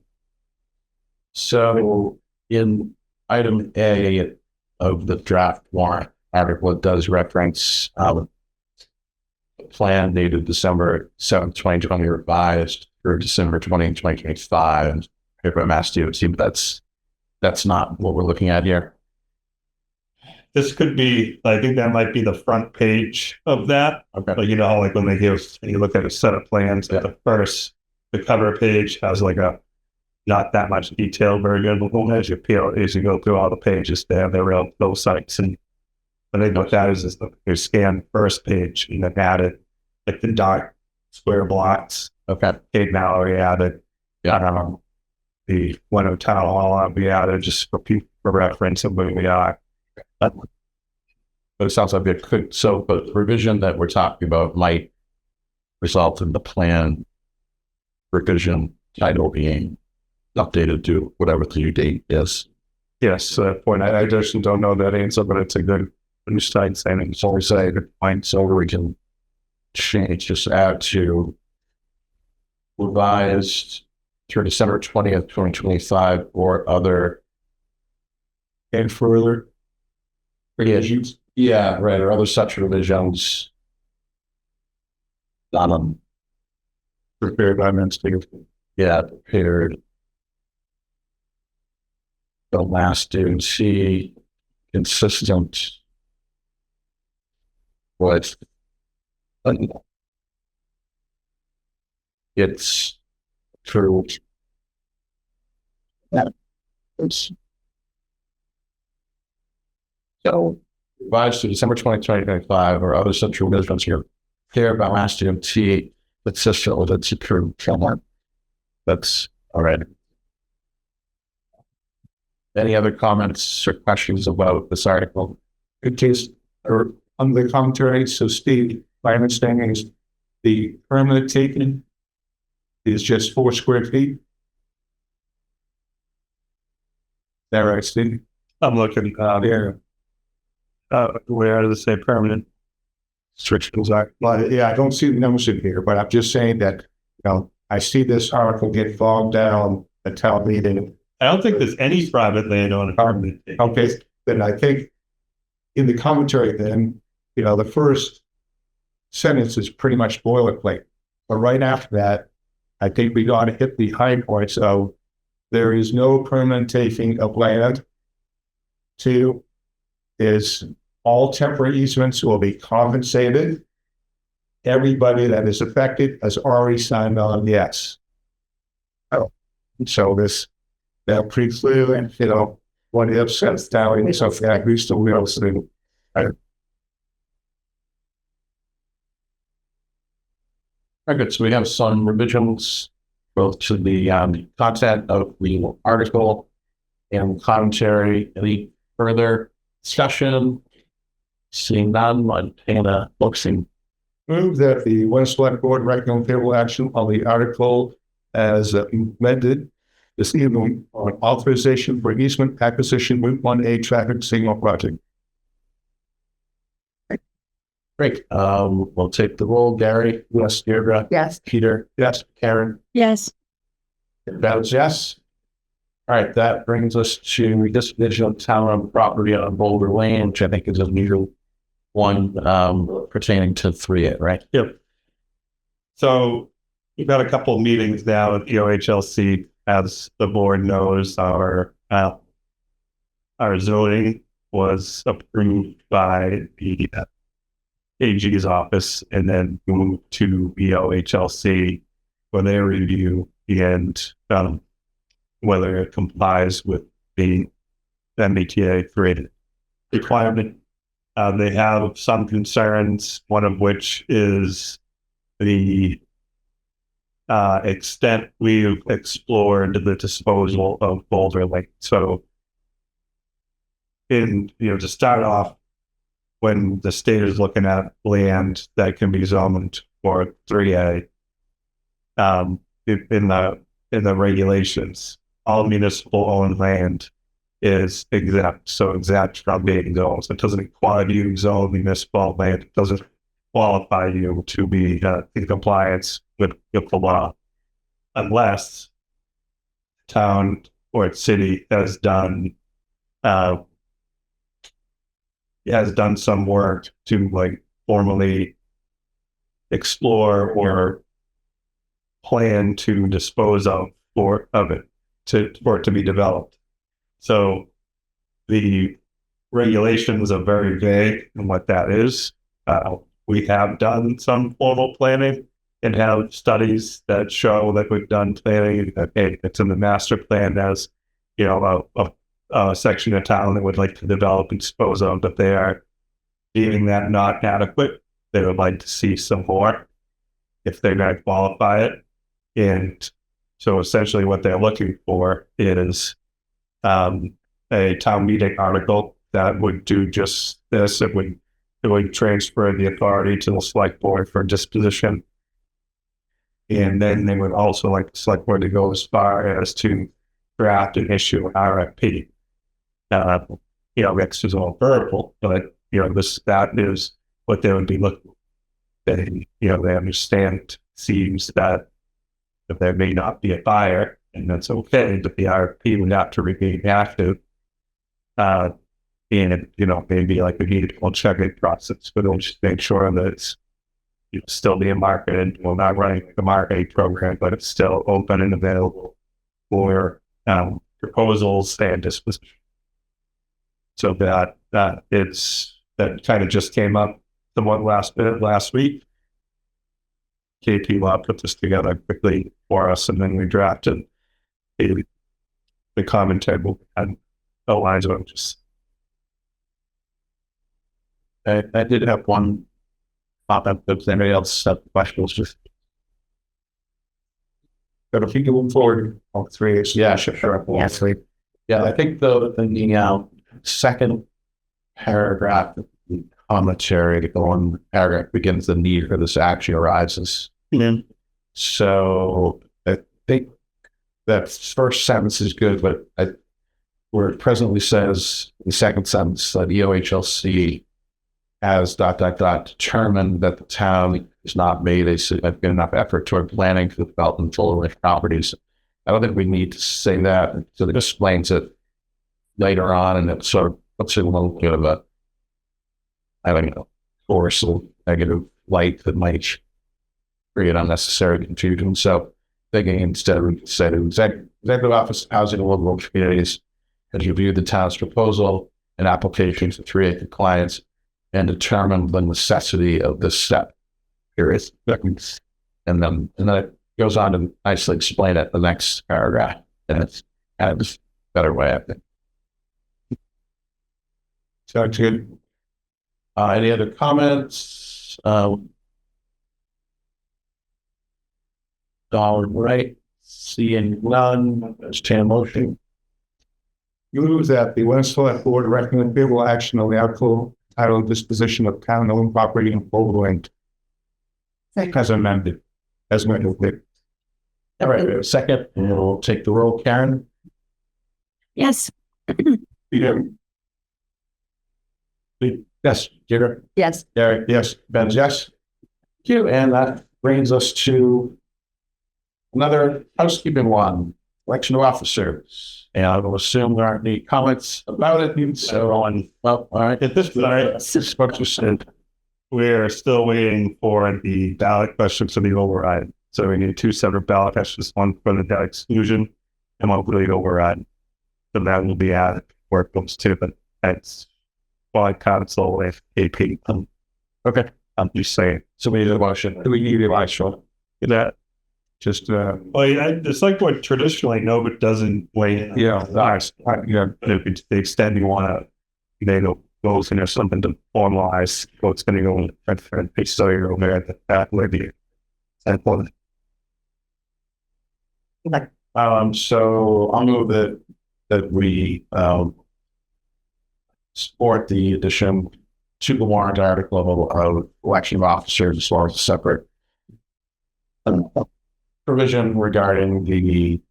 So in item A of the draft warrant article, it does reference a plan dated December 7th, 2020, revised for December 20th, 2025. And paper Mass DOT, but that's not what we're looking at here. This could be, I think that might be the front page of that. Okay. But like when they give, and you look at a set of plans, the cover page has like a not that much detail version. As you go through all the pages, they have their real those sites. And I think what that is they scan first page and then added like the dark square blocks. Okay. Kate Mallory added. Yeah. The Wenham Town Hall we added just for reference of where we are. But it sounds like it could. So, but the revision that we're talking about might result in the plan revision title being updated to whatever the new date is. Yes, point. I just don't know that answer, but it's a good insight saying. So we say the point, so we can change, just add to revised through December 20th, 2025, or other. And further, Revisions. Yeah, right, or other such revisions. prepared by administrative. Yeah, prepared. The last due C consistent with it's true. It's so revised to December 20th, 2025, or other such revisions here. Here about last due T consistent with its approved framework. That's all right. Any other comments or questions about this article? In case, or under the commentary, so Steve, my understanding is the permanent taking is just 4 square feet. Is that right, Steve? I'm looking There. where does it say permanent? Restrictions are, well, yeah, I don't see the numbers in here, but I'm just saying that, I see this article get bogged down at town meeting. I don't think there's any private land on a permanent. Okay, then I think in the commentary then, the first sentence is pretty much boilerplate. But right after that, I think we got to hit the high points of there is no permanent taking of land. 2 is all temporary easements will be compensated. Everybody that is affected has already signed on yes. Oh, so that pretty clearly, what if says down in something like we still will see. Very good. So we have some revisions both to the content of the article and commentary. Any further discussion? Seeing none, Montana Boxing. Move that the Wenham Select Board recommend favorable action on the article as amended this evening on authorization for easement acquisition Route 1A traffic signal project. Great. We'll take the roll. Gary? Yes. Deirdre? Yes. Peter? Yes. Karen? Yes. That was yes. All right, that brings us to disposition of town property on Boulder Lane, which I think is a new one pertaining to 3A, right? Yep. So we've had a couple of meetings now at the OHLC. As the board knows, our zoning was approved by the AG's office and then moved to the OHLC for their review and whether it complies with the MBTA 3 requirement. They have some concerns, one of which is the extent we've explored the disposal of Boulder Lake. So, to start off, when the state is looking at land that can be zoned for 3A, in the regulations, all municipal owned land is exempt. So exempt from being zoned. So it doesn't qualify you to zone municipal land. It doesn't qualify you to be in compliance with the law, unless town or city has done some work to formally explore or plan to dispose of for it to be developed. So the regulations are very vague in what that is. We have done some formal planning and have studies that show that we've done planning. It's in the master plan as a section of town that would like to develop and dispose of, but they are deeming that not adequate. They would like to see some more if they're going to qualify it. And so essentially what they're looking for is a town meeting article that would do just this. It would transfer the authority to the select board for disposition. And then they would also like the select board to go as far as to draft and issue an RFP. Rex is all verbal, but, that is what they would be looking. They understand, seems that there may not be a buyer, and that's okay, but the RFP would have to remain active. And, maybe like we need a checking process, but it'll just make sure that it's still being marketed. We're not running like a marketing program, but it's still open and available for proposals and disposition. So that kind of just came up somewhat last week. KP Law put this together quickly for us, and then we drafted the comment table and outlines of just. I did have one pop up. If anybody else have questions, just. But if you can move forward, all three. Yeah, sure. Yes. Yeah, I think the second paragraph, the commentary, the one paragraph begins, the need for this action arises. Mm-hmm. So I think that first sentence is good, but where it presently says the second sentence, the OHLC has ... determined that the town has not made a significant enough effort toward planning for the development of full properties. I don't think we need to say that. So it explains it later on, and it sort of puts it in a little bit of a, I don't know, force of negative light that might create unnecessary confusion. So thinking instead we said Executive Office of Housing and Local Communities has reviewed the town's proposal and application for 3A compliance and determined the necessity of this step. Period. And then it goes on to nicely explain it the next paragraph. And it's kind of a better way, I think. Sounds good. Any other comments? All right. Seeing none, entertain a motion. You move that the Wenham Select Board recommend favorable action on the article titled disposition of town-owned property in Overland. As amended. As amended. All right, we have a second, and we'll take the roll. Karen? Yes. Peter? Yes. Jitter? Yes. Derek? Yes. Ben? Yes. Thank you. And that brings us to another housekeeping one, election of officers. And I will assume there aren't any comments about it. So all right. At this point, we're still waiting for the ballot questions to be override. So we need 2 separate ballot questions, one for the debt exclusion and one for the override. So that will be added where it comes to, but that's why council with AP. Okay, I'm just saying. So we need a motion. Do we need a motion? That Just, the select board traditionally doesn't weigh in. yeah, nice. Yeah. If it's the extent you want to, they don't go and there's something to formalize what's going to go in the piece. So you're over at that would be important. So I'll move that we support the addition to the warrant article of election of officers as well as a separate provision regarding the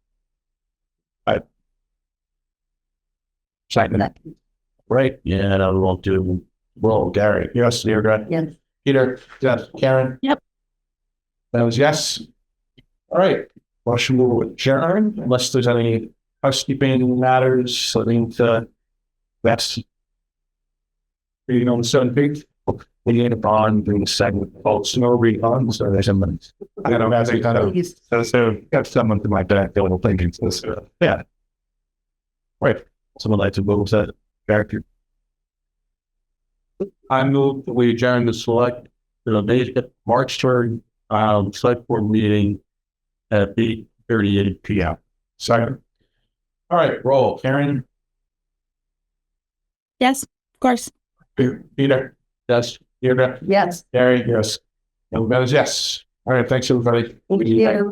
second. Right. Yeah, and I won't do roll. Gary? Yes. Deirdre? Yes. Peter? Yes. Karen? Yep. That was yes. All right. Motion will adjourn unless there's any housekeeping matters linked to that's reading on the 17th. We need a bond during the segment called snow recon. So there's some, I don't know, as I kind of, so got someone to my back, the little thinking. So, yeah. Right. Someone like to move that character. I move that we adjourn the March 3rd, select board meeting at 8:38 p.m. Second. All right, roll. Karen? Yes, of course. Peter? Yes. Deirdre? Yes. Gary? Yes. And Ben is yes. All right, thanks everybody. Thank you.